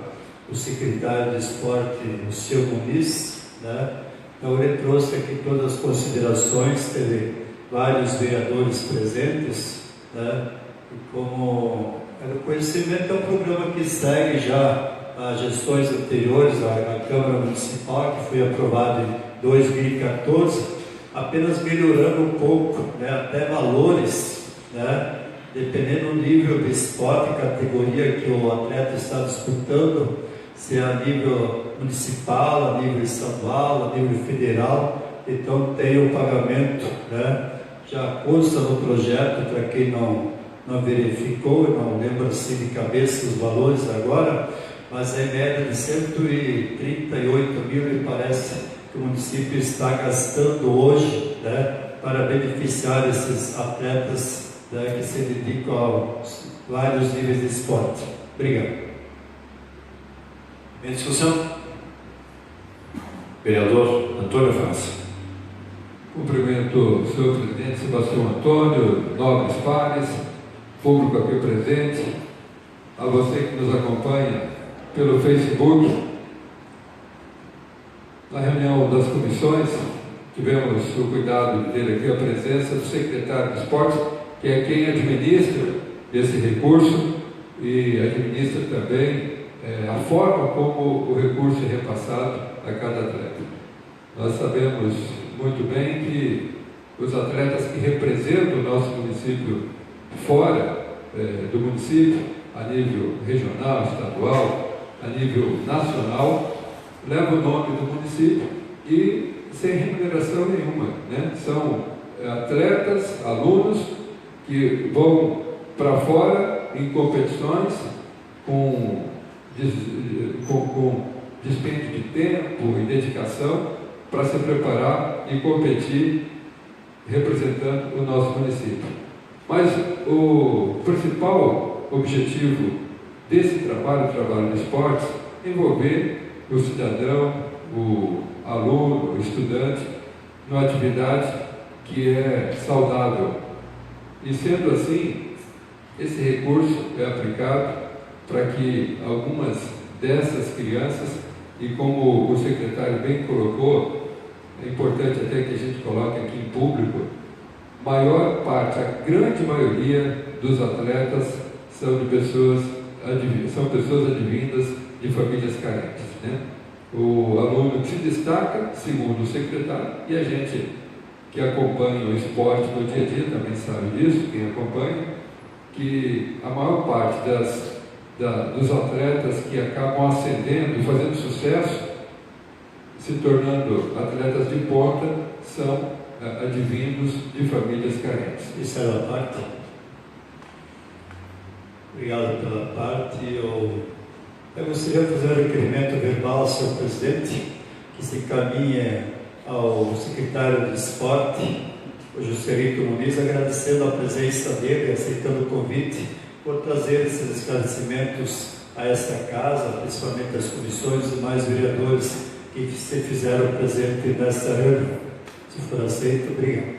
o secretário de Esporte, o seu Muniz, né? Então, ele trouxe aqui todas as considerações, teve vários vereadores presentes, né? E como o conhecimento é um programa que segue já as gestões anteriores à Câmara Municipal, que foi aprovado em 2014, apenas melhorando um pouco, né? Até valores, né? dependendo do nível de esporte, categoria que o atleta está disputando, se é a nível municipal, a nível estadual, a nível federal, então tem o pagamento, né? Já consta no projeto, para quem não verificou, não lembro assim de cabeça os valores agora, mas é média de 138 mil, me parece, que o município está gastando hoje, né, para beneficiar esses atletas, né, que se dedicam a vários níveis de esporte. Obrigado. Em discussão? Vereador Antônio França. Cumprimento o senhor presidente Sebastião Antônio, nobres pares, público aqui presente, a você que nos acompanha pelo Facebook. Na reunião das comissões, tivemos o cuidado de ter aqui a presença do secretário de Esportes, que é quem administra esse recurso e administra também a forma como o recurso é repassado a cada atleta. Nós sabemos muito bem que os atletas que representam o nosso município fora do município, a nível regional, estadual, a nível nacional, levam o nome do município e sem remuneração nenhuma, né? São atletas, alunos que vão para fora em competições com dispêndio de tempo e dedicação para se preparar e competir representando o nosso município. Mas o principal objetivo desse trabalho de esportes, é envolver o cidadão, o aluno, o estudante, numa atividade que é saudável. E sendo assim, esse recurso é aplicado para que algumas dessas crianças, e como o secretário bem colocou, é importante até que a gente coloque aqui em público, maior parte, a grande maioria dos atletas são pessoas advindas de famílias carentes, né? O aluno que se destaca, segundo o secretário, e a gente que acompanha o esporte no dia a dia também sabe disso, quem acompanha, que a maior parte dos atletas que acabam ascendendo e fazendo sucesso, se tornando atletas de ponta, são advindos de famílias carentes. Isso era a parte. Obrigado pela parte. Eu gostaria de fazer um requerimento verbal, senhor presidente, que se encaminhe ao secretário de Esporte, o Juscelito Muniz, agradecendo a presença dele, aceitando o convite, por trazer esses esclarecimentos a esta casa, principalmente as comissões e mais vereadores que se fizeram presente nesta reunião. Se for aceito, obrigado.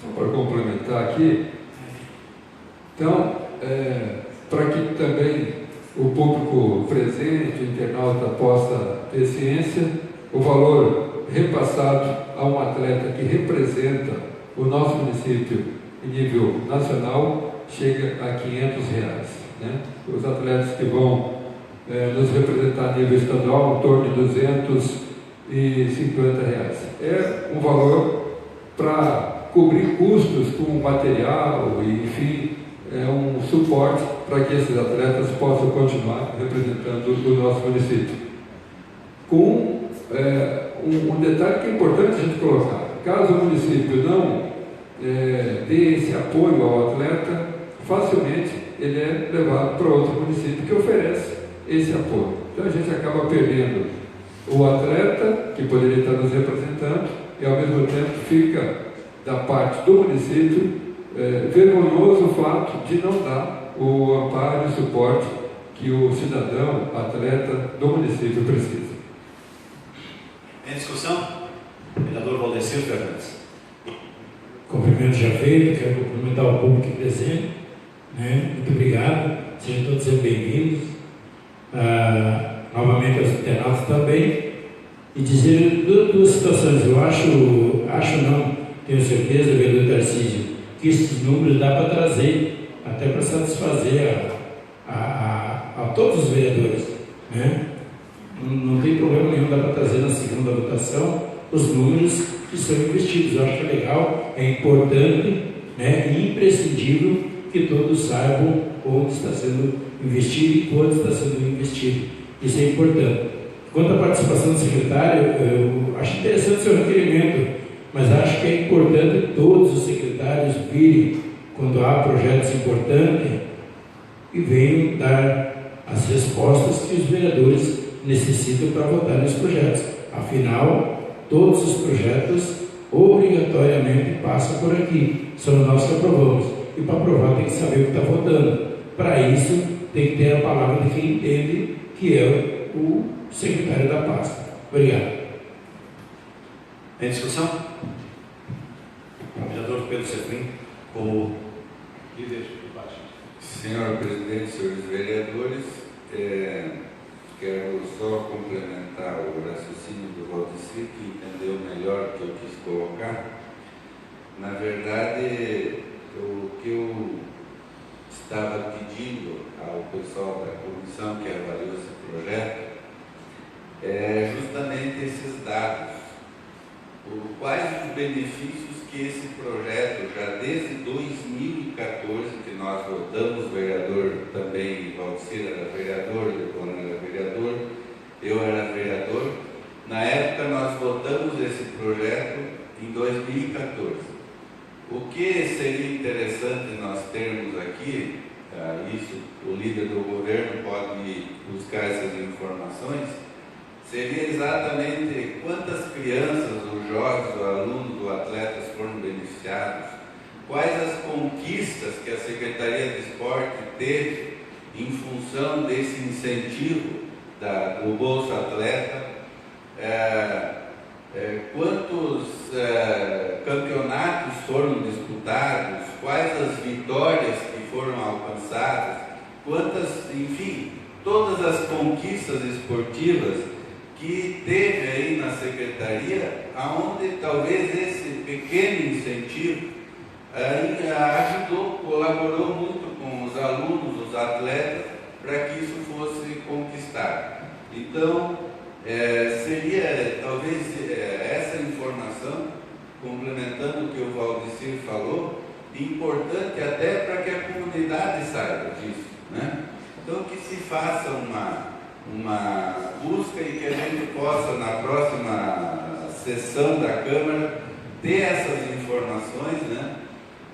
Só para complementar aqui, então, para que também o público presente, o internauta, possa ter ciência, o valor repassado a um atleta que representa o nosso município em nível nacional chega a R$500, né? Os atletas que vão nos representar a nível estadual, em torno de R$250. É um valor para cobrir custos com material e, enfim, é um suporte para que esses atletas possam continuar representando o nosso município. Com um detalhe que é importante a gente colocar: caso o município não dê esse apoio ao atleta, facilmente ele é levado para outro município que oferece esse apoio. Então a gente acaba perdendo o atleta, que poderia estar nos representando, e ao mesmo tempo fica da parte do município vergonhoso o fato de não dar o amparo e o suporte que o cidadão, atleta do município precisa. Em discussão? Vereador Valdecir Fernandes. Cumprimento já feito, quero cumprimentar o público presente, né? Muito obrigado, sejam todos bem-vindos. Novamente aos internautas também, e dizer duas situações. Eu acho não, tenho certeza, vereador Tarcísio, que esses números dá para trazer, até para satisfazer a todos os vereadores, né? Não tem problema nenhum, dá para trazer na segunda votação, são investidos. Eu acho que é legal, é importante, né, e imprescindível que todos saibam onde está sendo investido e quando está sendo investido. Isso é importante. Quanto à participação do secretário, eu acho interessante o seu requerimento, mas acho que é importante todos os secretários virem quando há projetos importantes e venham dar as respostas que os vereadores necessitam para votar nos projetos. Afinal, todos os projetos obrigatoriamente passam por aqui, somos nós que aprovamos. E para aprovar tem que saber o que está votando. Para isso, tem que ter a palavra de quem entende, que é o secretário da pasta. Obrigado. Em discussão? O vereador Pedro Sefrim, como líder do debate. Senhor presidente, senhores vereadores, quero só complementar o raciocínio do Valdecir, que entendeu melhor o que eu quis colocar. Na verdade, o que eu estava pedindo ao pessoal da comissão que avaliou esse projeto é justamente esses dados. Quais os benefícios que esse projeto, já desde 2014, que nós votamos, o vereador também, Valdecir era vereador, Leopoldo era vereador, eu era vereador, na época nós votamos esse projeto em 2014. O que seria interessante nós termos aqui, isso o líder do governo pode buscar essas informações, seria exatamente quantas crianças, os jovens, os alunos, os atletas foram beneficiados, quais as conquistas que a Secretaria de Esporte teve em função desse incentivo do Bolsa Atleta, quantos campeonatos foram disputados, quais as vitórias que foram alcançadas, quantas, enfim, todas as conquistas esportivas que teve aí na Secretaria, aonde talvez esse pequeno incentivo ajudou, colaborou muito com os alunos, os atletas, para que isso fosse conquistado. Então, seria talvez essa informação, complementando o que o Valdecir falou, importante até para que a comunidade saiba disso, né? Então, que se faça uma busca e que a gente possa, na próxima sessão da Câmara, ter essas informações, né,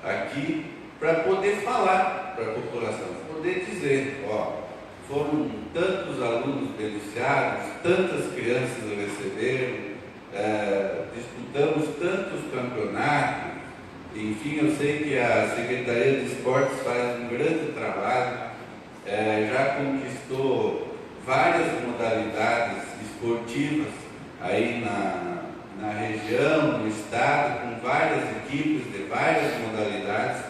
aqui, para poder falar para a população, poder dizer, foram tantos alunos beneficiados, tantas crianças receberam, disputamos tantos campeonatos, enfim, eu sei que a Secretaria de Esportes faz um grande trabalho, já conquistou várias modalidades esportivas aí na região, no estado, com várias equipes de várias modalidades.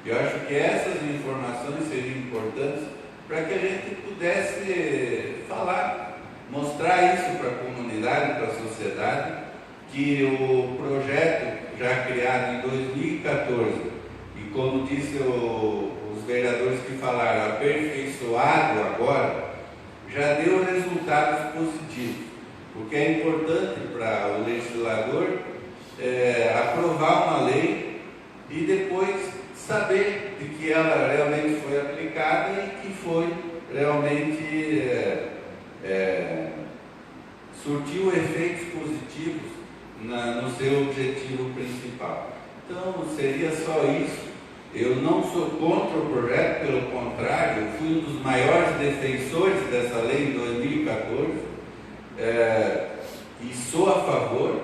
Eu acho que essas informações seriam importantes para que a gente pudesse falar, mostrar isso para a comunidade, para a sociedade, que o projeto já criado em 2014, e como disse os vereadores que falaram, aperfeiçoado agora, já deu resultados positivos, porque é importante para o legislador aprovar uma lei e depois saber de que ela realmente foi aplicada e que foi realmente surtiu efeitos positivos no seu objetivo principal. Então, seria só isso. Eu não sou contra o projeto, pelo contrário, eu fui um dos maiores defensores dessa lei em 2014 e sou a favor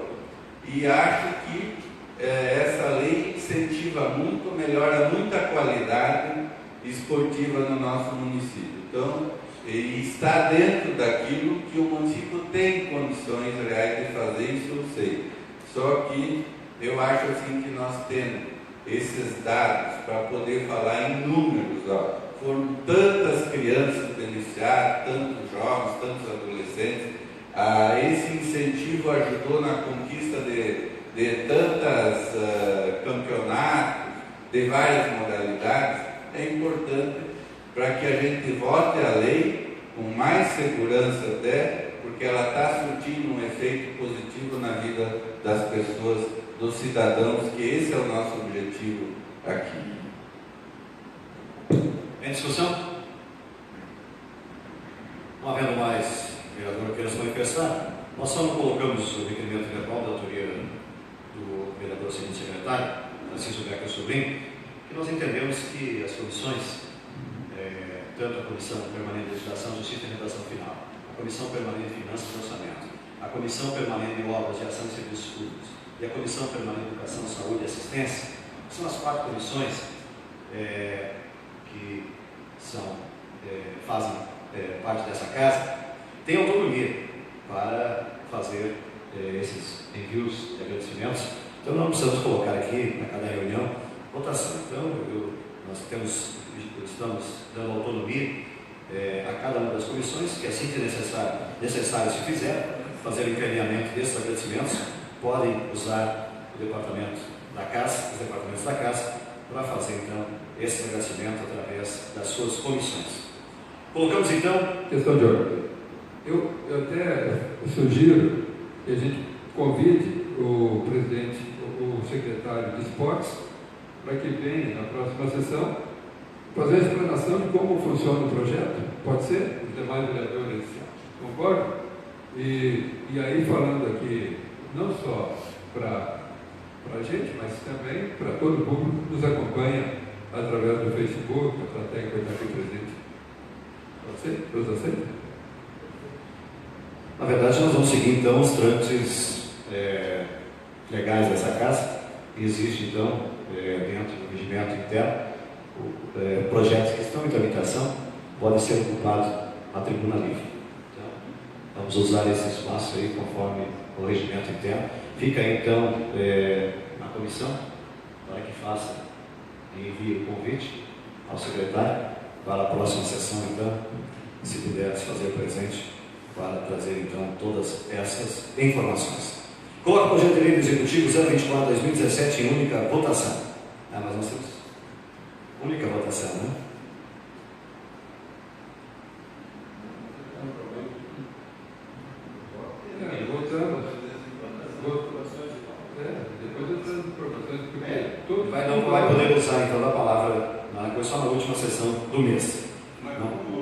e acho que essa lei incentiva muito, melhora muito a qualidade esportiva no nosso município. Então, está dentro daquilo que o município tem condições reais de fazer, isso eu sei. Só que eu acho assim que nós temos esses dados para poder falar em números, foram tantas crianças beneficiadas, tantos jovens, tantos adolescentes, esse incentivo ajudou na conquista de tantas campeonatos, de várias modalidades. É importante para que a gente vote a lei com mais segurança até, porque ela está surtindo um efeito positivo na vida das pessoas dos cidadãos, que esse é o nosso objetivo aqui. Em discussão? Não havendo mais vereador que se manifestar, nós só não colocamos o requerimento verbal da autoria do vereador segundo secretário, Francisco Becker Sobrinho, que nós entendemos que as comissões, tanto a Comissão Permanente de Legislação, Justiça e Redação Final, a Comissão Permanente de Finanças e Orçamento, a Comissão Permanente de Obras de Ação e Serviços Públicos e a Comissão Permanente de Educação, Saúde e Assistência, são as 4 comissões que fazem parte dessa casa, têm autonomia para fazer esses envios de agradecimentos. Então não precisamos colocar aqui, na cada reunião, votação. Então nós estamos dando autonomia a cada uma das comissões, que assim que necessário se fizer, fazer o encaminhamento desses agradecimentos, podem usar o departamento da casa, os departamentos da casa, para fazer então esse agradecimento através das suas comissões. Colocamos então... Questão de ordem. Eu até sugiro que a gente convide o presidente, o secretário de esportes, para que venha na próxima sessão fazer a explanação de como funciona o projeto. Pode ser? Os demais vereadores concordam? E aí falando aqui, não só para a gente, mas também para todo o público que nos acompanha através do Facebook, a plateia que vai estar aqui presente. Pode ser? Todos aceitam? Na verdade, nós vamos seguir então os trâmites legais dessa casa. Existe então, dentro do regimento interno, projetos que estão em tramitação podem ser ocupados na tribuna livre. Então, vamos usar esse espaço aí conforme o regimento interno. Fica aí, então na comissão para que faça e envie o convite ao secretário para a próxima sessão, então, se puder se fazer presente para trazer então todas essas informações. Coloca o projeto de lei do Executivo 024/2017 em única votação. Mas nós temos única votação, né? Votamos. Depois eu trago informações, porque Não vai poder usar então a palavra só na última sessão do mês. Não.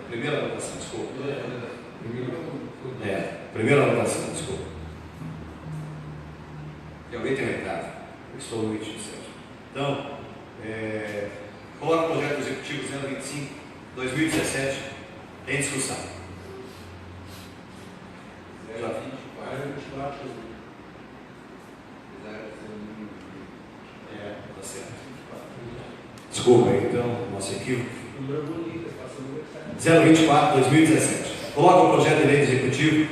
Primeira votação, desculpa. Primeira votação, desculpa. E alguém tem recado? Eu estou no 27. Então, coloca o projeto executivo 025/2017 em discussão. Tá certo. Desculpa aí, então, nosso equívoco. 024/2017. Coloca o projeto de lei executivo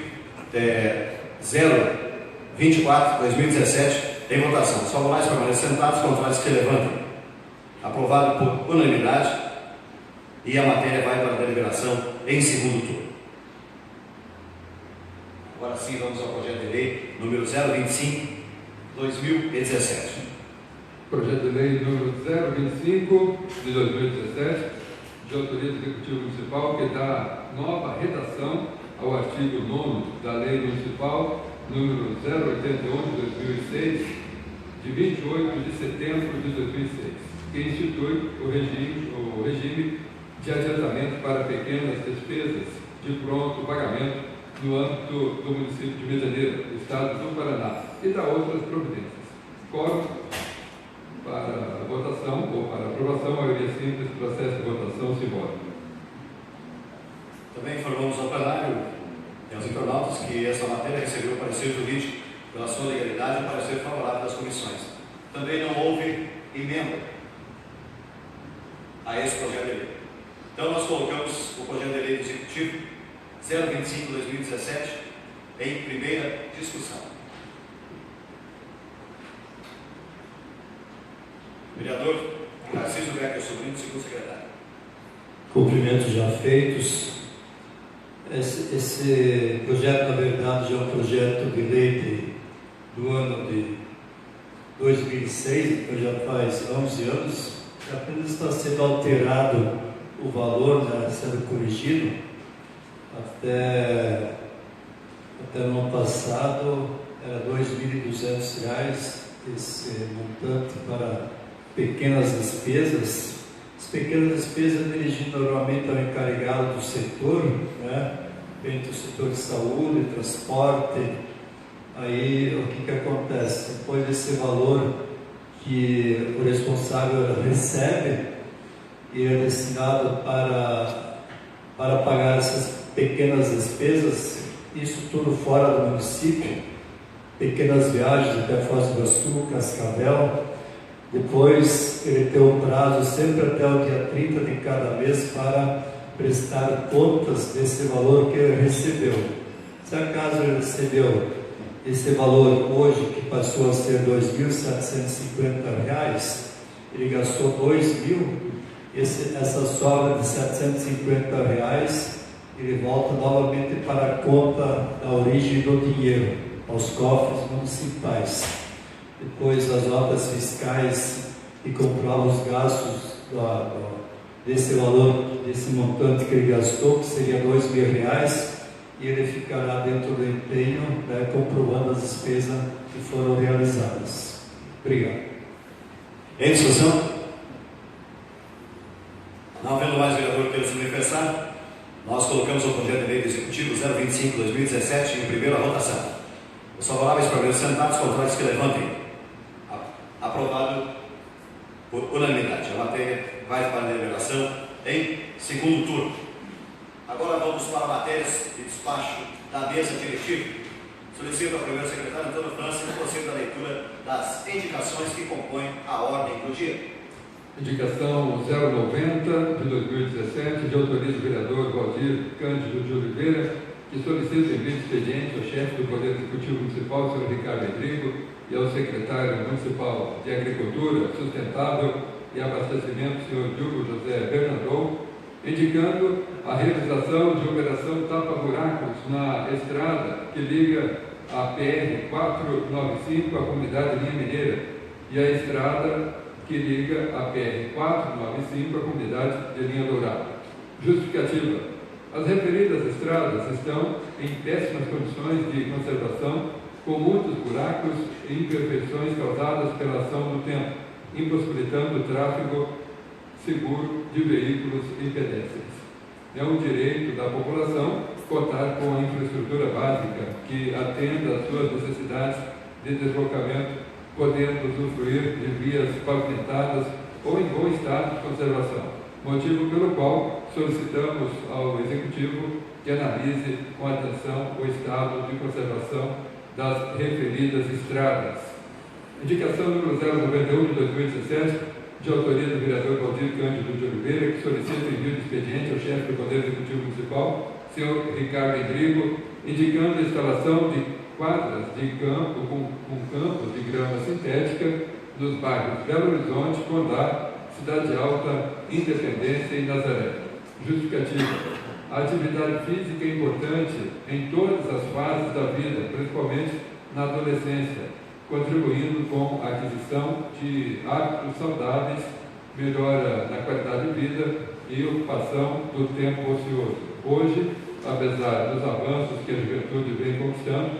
024/2017 em votação. Os favoráveis permanecem sentados, contrários que se levantem. Aprovado por unanimidade e a matéria vai para a deliberação em segundo turno. Agora sim, vamos ao projeto de lei número 025/2017. Projeto de lei número 025 de 2017, de autoria do Executivo Municipal, que dá nova redação ao artigo 9º da Lei Municipal número 081 de 2006, de 28 de setembro de 2006, que institui o regime de adiantamento para pequenas despesas de pronto pagamento no âmbito do município de Rio de Janeiro, Estado do Paraná, e dá outras providências. Quórum para votação ou para aprovação, maioria simples, processo de votação simbólica. Também informamos ao plenário e aos internautas que essa matéria recebeu o parecer jurídico pela sua legalidade e o parecer favorável das comissões. Também não houve emenda a esse projeto de lei. Então nós colocamos o projeto de lei do Executivo 025/2017 em primeira discussão. Vereador Narciso Becker Sobrinho, segundo secretário. Cumprimentos já feitos. Esse projeto, na verdade, já é um projeto de lei do ano de 2006, então já faz 11 anos, apenas está sendo alterado o valor, né, sendo corrigido, até até no ano passado era R$ 2.200 esse montante para pequenas despesas. As pequenas despesas dirigidas normalmente ao encarregado do setor, né? Entre o setor de saúde, transporte. Aí o que acontece? Depois desse valor que o responsável recebe e é destinado para pagar essas pequenas despesas, isso tudo fora do município, pequenas viagens até Foz do Iguaçu, Cascavel. Depois ele tem um prazo sempre até o dia 30 de cada mês para prestar contas desse valor que ele recebeu. Se acaso ele recebeu esse valor hoje, que passou a ser R$ 2.750, ele gastou R$ 2.000, essa sobra de R$ 750, ele volta novamente para a conta da origem do dinheiro, aos cofres municipais. Depois as notas fiscais que comprovam os gastos desse valor, desse montante que ele gastou, que seria R$ 2.000, e ele ficará dentro do empenho, né, comprovando as despesas que foram realizadas. Obrigado. Em discussão? Não havendo mais vereador que queira se manifestar, nós colocamos o projeto de lei do Executivo 025/2017 em primeira votação. Os favoráveis permaneçam sentados, contrários que levantem. Aprovado por unanimidade. A matéria vai para a deliberação em segundo turno. Agora vamos para matérias de despacho da mesa diretiva. Solicito ao primeiro secretário Antônio França que proceda à leitura das indicações que compõem a ordem do dia. Indicação 090 de 2017, de autoria do vereador Valdir Cândido de Oliveira, que solicita envio de expediente ao chefe do Poder Executivo Municipal, Sr. Ricardo Rodrigo, e ao secretário municipal de Agricultura Sustentável e Abastecimento, Sr. Diogo José Bernardon, indicando a realização de operação tapa-buracos na estrada que liga a PR-495 à comunidade Linha Mineira e a estrada que liga a PR-495 à comunidade de Linha Dourada. Justificativa: as referidas estradas estão em péssimas condições de conservação, com muitos buracos e imperfeições causadas pela ação do tempo, impossibilitando o tráfego seguro de veículos e pedestres. É um direito da população contar com a infraestrutura básica que atenda às suas necessidades de deslocamento, podendo usufruir de vias pavimentadas ou em bom estado de conservação, motivo pelo qual solicitamos ao Executivo que analise com atenção o estado de conservação das referidas estradas. Indicação número 091 de 2017, de autoria do vereador Valdir Cândido de Oliveira, que solicita o envio de expediente ao chefe do Poder Executivo Municipal, Sr. Ricardo Rodrigo, indicando a instalação de quadras de campo com campos de grama sintética nos bairros Belo Horizonte, Condá, Cidade Alta, Independência e Nazaré. Justificativa: a atividade física é importante em todas as fases da vida, principalmente na adolescência, contribuindo com a aquisição de hábitos saudáveis, melhora na qualidade de vida e ocupação do tempo ocioso. Hoje, apesar dos avanços que a juventude vem conquistando,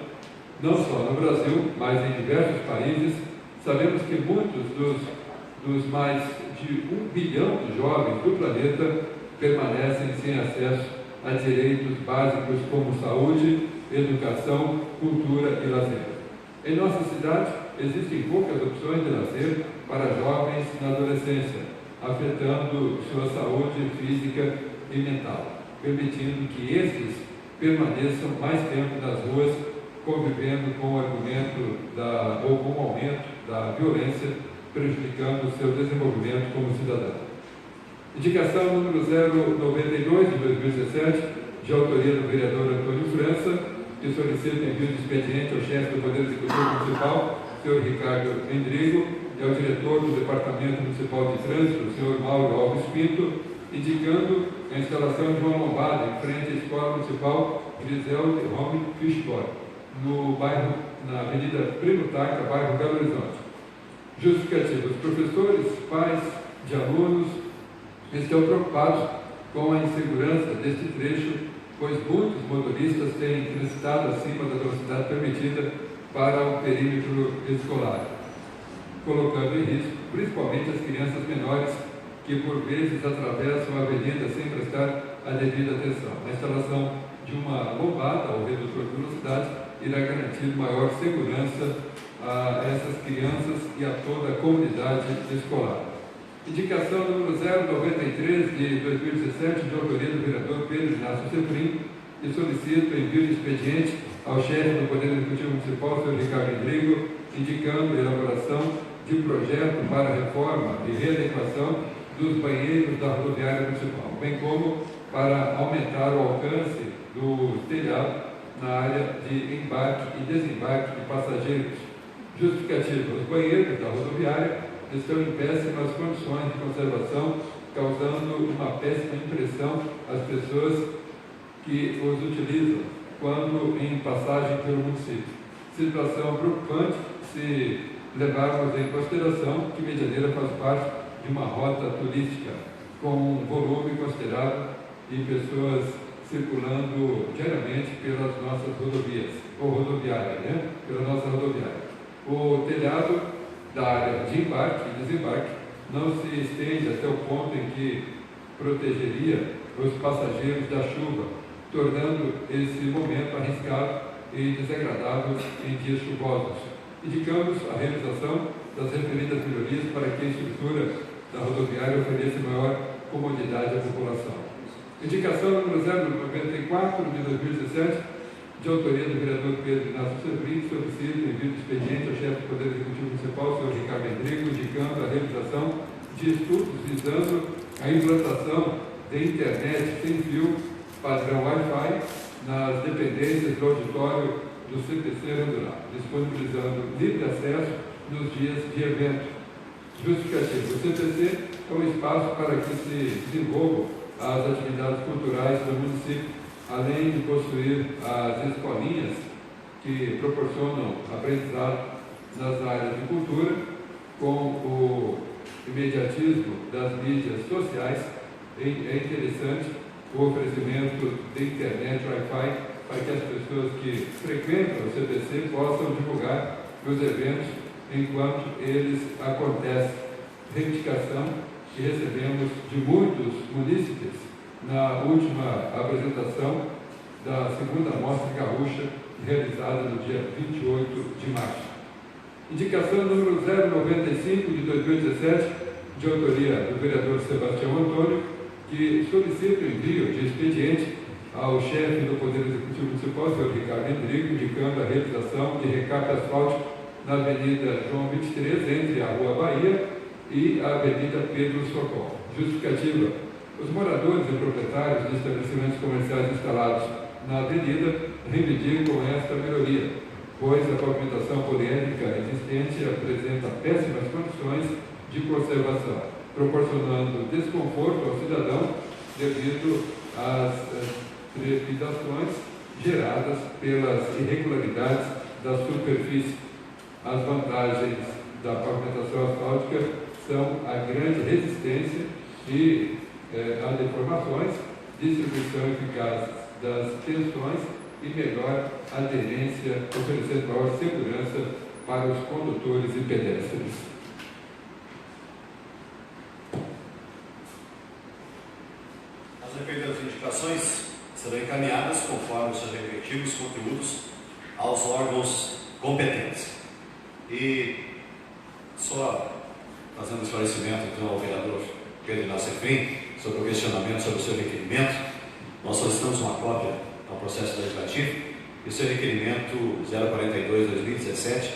não só no Brasil, mas em diversos países, sabemos que muitos dos mais de 1 bilhão de jovens do planeta permanecem sem acesso a direitos básicos como saúde, educação, cultura e lazer. Em nossa cidade, existem poucas opções de lazer para jovens na adolescência, afetando sua saúde física e mental, permitindo que esses permaneçam mais tempo nas ruas, convivendo com o argumento ou com o aumento da violência, prejudicando o seu desenvolvimento como cidadão. Indicação número 092 de 2017, de autoria do vereador Antônio França, que solicita envio de expediente ao chefe do Poder Executivo Municipal, Sr. Ricardo Rodrigo, e ao diretor do Departamento Municipal de Trânsito, Sr. Mauro Alves Pinto, indicando a instalação de uma lombada em frente à Escola Municipal Grisel de Home Fishboy, no bairro, na Avenida Primo Taca, bairro Belo Horizonte. Justificativa: os professores, pais de alunos estão preocupados com a insegurança deste trecho pois muitos motoristas têm transitado acima da velocidade permitida para o perímetro escolar, colocando em risco principalmente as crianças menores que por vezes atravessam a avenida sem prestar a devida atenção. A instalação de uma lombada ou redutor de velocidade irá garantir maior segurança a essas crianças e a toda a comunidade escolar. Indicação número 093 de 2017, de autoria do vereador Pedro Inácio Seferin, que solicita o envio de expediente ao chefe do Poder Executivo Municipal, Sr. Ricardo Rodrigo, indicando a elaboração de projeto para a reforma e readequação dos banheiros da rodoviária municipal, bem como para aumentar o alcance do telhado na área de embarque e desembarque de passageiros. Justificativa: os banheiros da rodoviária estão em péssimas condições de conservação, causando uma péssima impressão às pessoas que os utilizam quando em passagem pelo município. Situação preocupante se levarmos em consideração que Medianeira faz parte de uma rota turística com um volume considerável de pessoas circulando diariamente pelas nossas rodovias, ou rodoviária, pela nossa rodoviária. O telhado da área de embarque e desembarque não se estende até o ponto em que protegeria os passageiros da chuva, tornando esse momento arriscado e desagradável em dias chuvosos. Indicamos a realização das referidas melhorias para que a estrutura da rodoviária ofereça maior comodidade à população. Indicação número 094 de 2017, de autoria do vereador Pedro Inácio Seferin, solicita o envio de expediente ao chefe do Poder Executivo Municipal, Sr. Ricardo Rodrigo, indicando a realização de estudos visando a implantação de internet sem fio padrão Wi-Fi nas dependências do auditório do CPC Randural, disponibilizando livre acesso nos dias de evento. Justificativo: o CPC é um espaço para que se desenvolvam as atividades culturais do município, além de possuir as escolinhas que proporcionam aprendizado nas áreas de cultura. Com o imediatismo das mídias sociais, é interessante o oferecimento de internet Wi-Fi para que as pessoas que frequentam o CPC possam divulgar os eventos enquanto eles acontecem. Reivindicação que recebemos de muitos munícipes na última apresentação da segunda Mostra Gaúcha, realizada no dia 28 de março. Indicação número 095 de 2017, de autoria do vereador Sebastião Antônio, que solicita o envio de expediente ao chefe do Poder Executivo Municipal, Sr. Ricardo Rodrigo, indicando a realização de recape asfáltico na Avenida João 23, entre a Rua Bahia e a Avenida Pedro Socorro. Justificativa: os moradores e proprietários de estabelecimentos comerciais instalados na avenida reivindicam esta melhoria, pois a pavimentação poliédrica existente apresenta péssimas condições de conservação, proporcionando desconforto ao cidadão devido às trepidações geradas pelas irregularidades da superfície. As vantagens da pavimentação asfáltica são a grande resistência e a deformações, distribuição eficaz das tensões e melhor aderência, oferecendo maior segurança para os condutores e pedestres. As referidas indicações serão encaminhadas conforme os seus respectivos conteúdos aos órgãos competentes. E só fazendo esclarecimento então ao vereador Pedro Inácio Seferin sobre o questionamento sobre o seu requerimento, nós solicitamos uma cópia ao processo legislativo e o seu requerimento 042/2017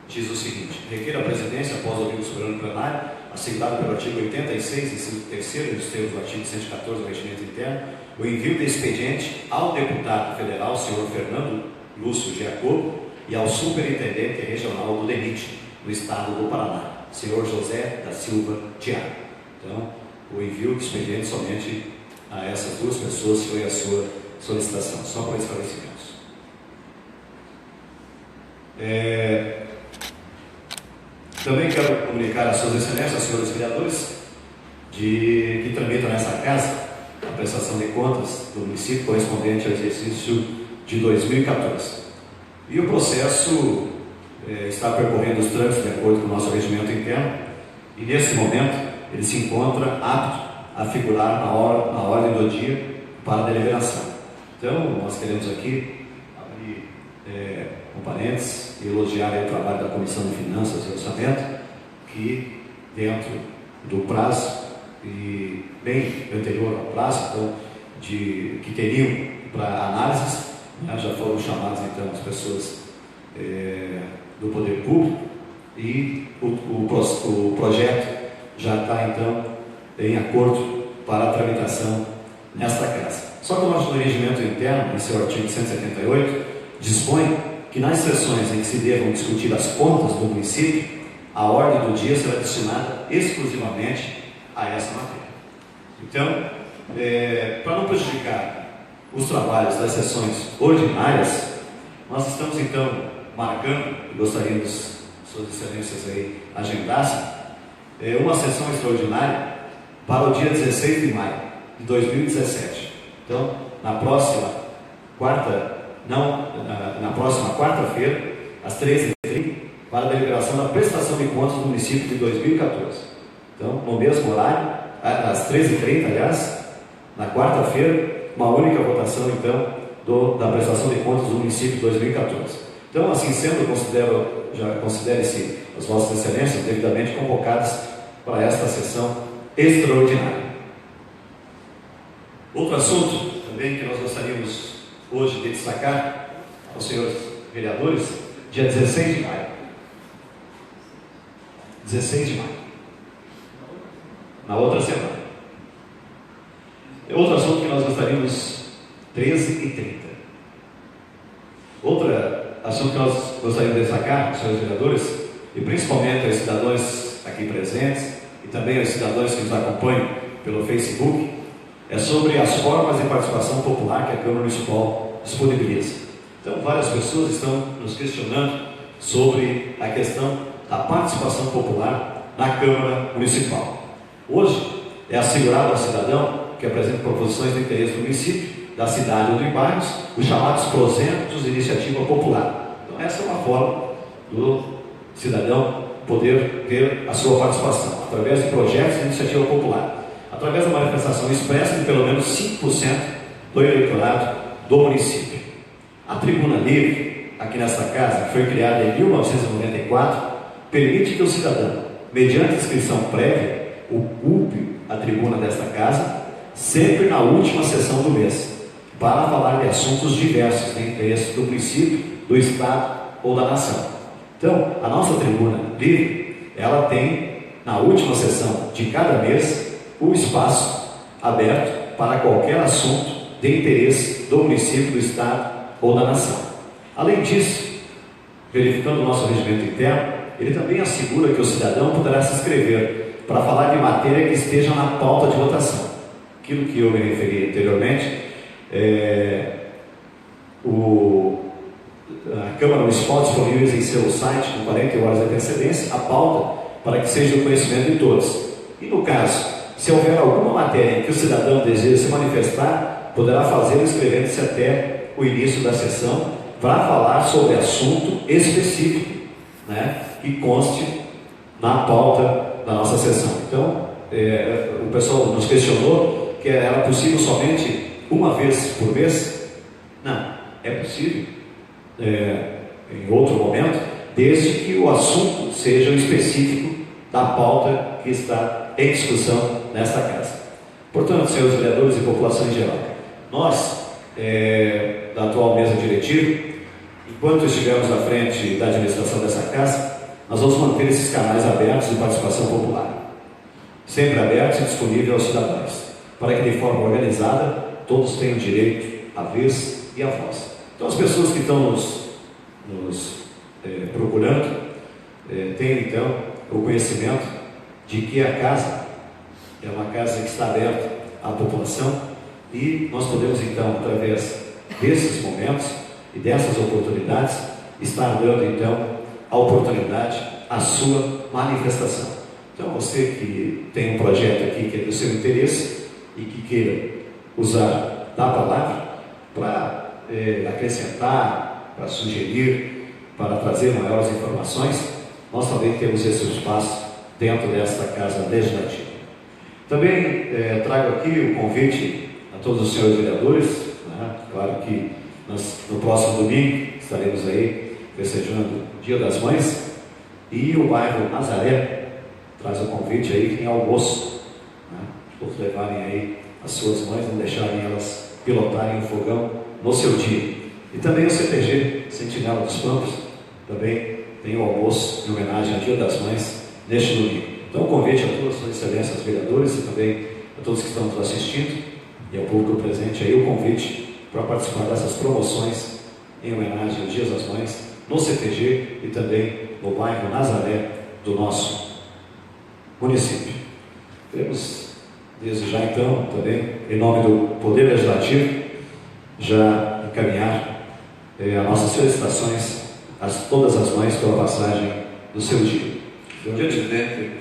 diz o seguinte: requer a presidência, após ouvir o soberano plenário, assegurado pelo artigo 86, inciso 3º dos termos do artigo 114 do regimento interno, o envio de expediente ao deputado federal, senhor Fernando Lúcio Giacobo, e ao superintendente regional do DENIT, do estado do Paraná, senhor José da Silva Thiago. Então, o envio de expediente somente a essas duas pessoas foi a sua solicitação, só para esclarecimentos. Também quero comunicar às suas excelências, senhores vereadores, que tramitam nessa casa, a prestação de contas do município correspondente ao exercício de 2014. E o processo está percorrendo os trâmites de acordo com o nosso regimento interno, e nesse momento ele se encontra apto a figurar na ordem do dia para a deliberação. Então, nós queremos aqui abrir um parênteses e elogiar o trabalho da Comissão de Finanças e Orçamento, que dentro do prazo e bem anterior ao prazo, então, que teriam para análises, né, já foram chamadas então as pessoas do poder público, e o projeto já está então em acordo para a tramitação nesta casa. Só que o nosso regimento interno, em seu artigo 178, dispõe que nas sessões em que se devam discutir as contas do município, a ordem do dia será destinada exclusivamente a essa matéria. Então, para não prejudicar os trabalhos das sessões ordinárias, nós estamos então marcando, e gostaríamos que suas excelências aí agendassem, uma sessão extraordinária para o dia 16 de maio de 2017. Então, na próxima quarta-feira, às 13h30, para a deliberação da prestação de contas do município de 2014. Então, no mesmo horário, às 13h30, aliás, na quarta-feira, uma única votação, então, da prestação de contas do município de 2014. Então, assim sendo, considere-se as vossas excelências devidamente convocadas para esta sessão extraordinária. Outro assunto também que nós gostaríamos hoje de destacar aos senhores vereadores, dia 16 de maio. 16 de maio. Na outra semana. Outro assunto que nós gostaríamos, 13h30. Outro assunto que nós gostaríamos de destacar, senhores vereadores, e principalmente aos cidadãos aqui presentes, e também aos cidadãos que nos acompanham pelo Facebook, é sobre as formas de participação popular que a Câmara Municipal disponibiliza. Então, várias pessoas estão nos questionando sobre a questão da participação popular na Câmara Municipal. Hoje, é assegurado ao cidadão que apresenta proposições de interesse do município, da cidade ou de bairros, os chamados prosentos de iniciativa popular. Então, essa é uma forma do cidadão poder ter a sua participação, através de projetos de iniciativa popular, através da manifestação expressa de pelo menos 5% do eleitorado do município. A tribuna livre, aqui nesta casa, que foi criada em 1994, permite que o cidadão, mediante inscrição prévia, ocupe a tribuna desta casa, sempre na última sessão do mês, para falar de assuntos diversos de interesse do município, do estado ou da nação. Então, a nossa tribuna livre, ela tem, na última sessão de cada mês, o espaço aberto para qualquer assunto de interesse do município, do estado ou da nação. Além disso, verificando o nosso regimento interno, ele também assegura que o cidadão poderá se inscrever para falar de matéria que esteja na pauta de votação. Aquilo que eu me referi anteriormente, a Câmara Municipal disponibiliza em seu site, com 40 horas de antecedência, a pauta para que seja do conhecimento de todos. E no caso, se houver alguma matéria em que o cidadão deseja se manifestar, poderá fazê-lo inscrevendo-se até o início da sessão para falar sobre assunto específico, né, que conste na pauta da nossa sessão. Então, o pessoal nos questionou que era possível somente uma vez por mês. Não, é possível em outro momento, desde que o assunto seja específico da pauta que está em discussão nesta casa. Portanto, senhores vereadores e população em geral, nós, da atual mesa diretiva, enquanto estivermos à frente da administração dessa casa, nós vamos manter esses canais abertos de participação popular, sempre abertos e disponíveis aos cidadãos, para que de forma organizada todos tenham direito à vez e à voz. Então, as pessoas que estão nos procurando tenham então o conhecimento de que a casa é uma casa que está aberta à população, e nós podemos então, através desses momentos e dessas oportunidades, estar dando então a oportunidade à sua manifestação. Então, você que tem um projeto aqui que é do seu interesse e que queira usar da palavra para acrescentar, para sugerir, para trazer maiores informações, nós também temos esse espaço dentro desta Casa Legislativa. Também trago aqui o convite a todos os senhores vereadores, né? Claro que nós, no próximo domingo, estaremos aí festejando o Dia das Mães, e o bairro Nazaré traz o convite aí, tem almoço, né? Todos levarem aí as suas mães, não deixarem elas pilotarem o fogão no seu dia. E também o CTG, Sentinela dos Campos, também tem o almoço em homenagem ao Dia das Mães neste domingo. Então, um convite a todas as suas excelências vereadores e também a todos que estão nos assistindo e ao público presente aí, o convite para participar dessas promoções em homenagem ao Dia das Mães no CTG e também no bairro Nazaré do nosso município. Queremos, desde já então, também, em nome do Poder Legislativo, já encaminhar as nossas felicitações a todas as mães pela passagem do seu dia. Senhor presidente,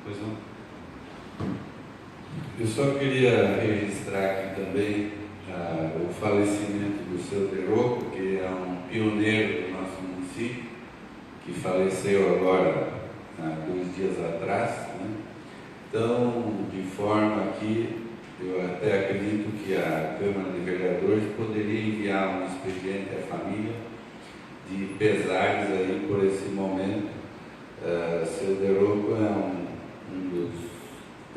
Pois não? eu só queria registrar aqui também o falecimento do seu Deroco, que é um pioneiro do nosso município, que faleceu agora, há 2 dias atrás, né? Então, de forma que eu até acredito que a Câmara de Vereadores poderia enviar um expediente à família de pesares aí por esse momento. Seu Deroco é um dos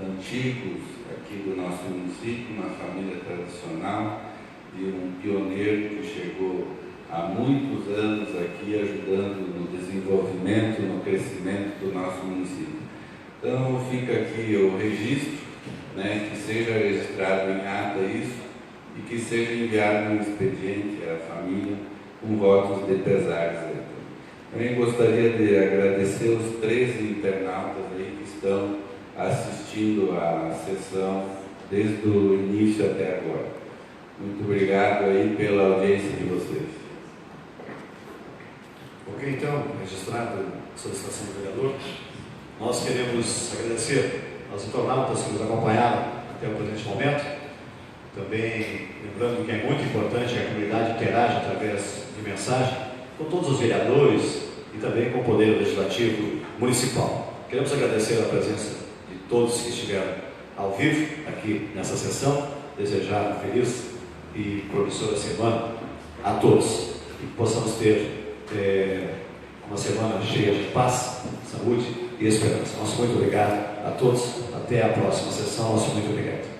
antigos aqui do nosso município, uma família tradicional, e um pioneiro que chegou há muitos anos aqui ajudando no desenvolvimento, no crescimento do nosso município. Então fica aqui o registro, né, que seja registrado em ata isso e que seja enviado um expediente à família com votos de pesares. Também gostaria de agradecer os 13 internautas aí que estão assistindo à sessão desde o início até agora. Muito obrigado aí pela audiência de vocês. Ok, então, registrado a solicitação do vereador, nós queremos agradecer aos internautas que nos acompanharam até o presente momento. Também lembrando que é muito importante que a comunidade interaja através de mensagem com todos os vereadores e também com o Poder Legislativo Municipal. Queremos agradecer a presença de todos que estiveram ao vivo aqui nessa sessão, desejar uma feliz e promissora semana a todos e que possamos ter uma semana cheia de paz, saúde e esperança. Nosso muito obrigado a todos, até a próxima sessão, nosso muito obrigado.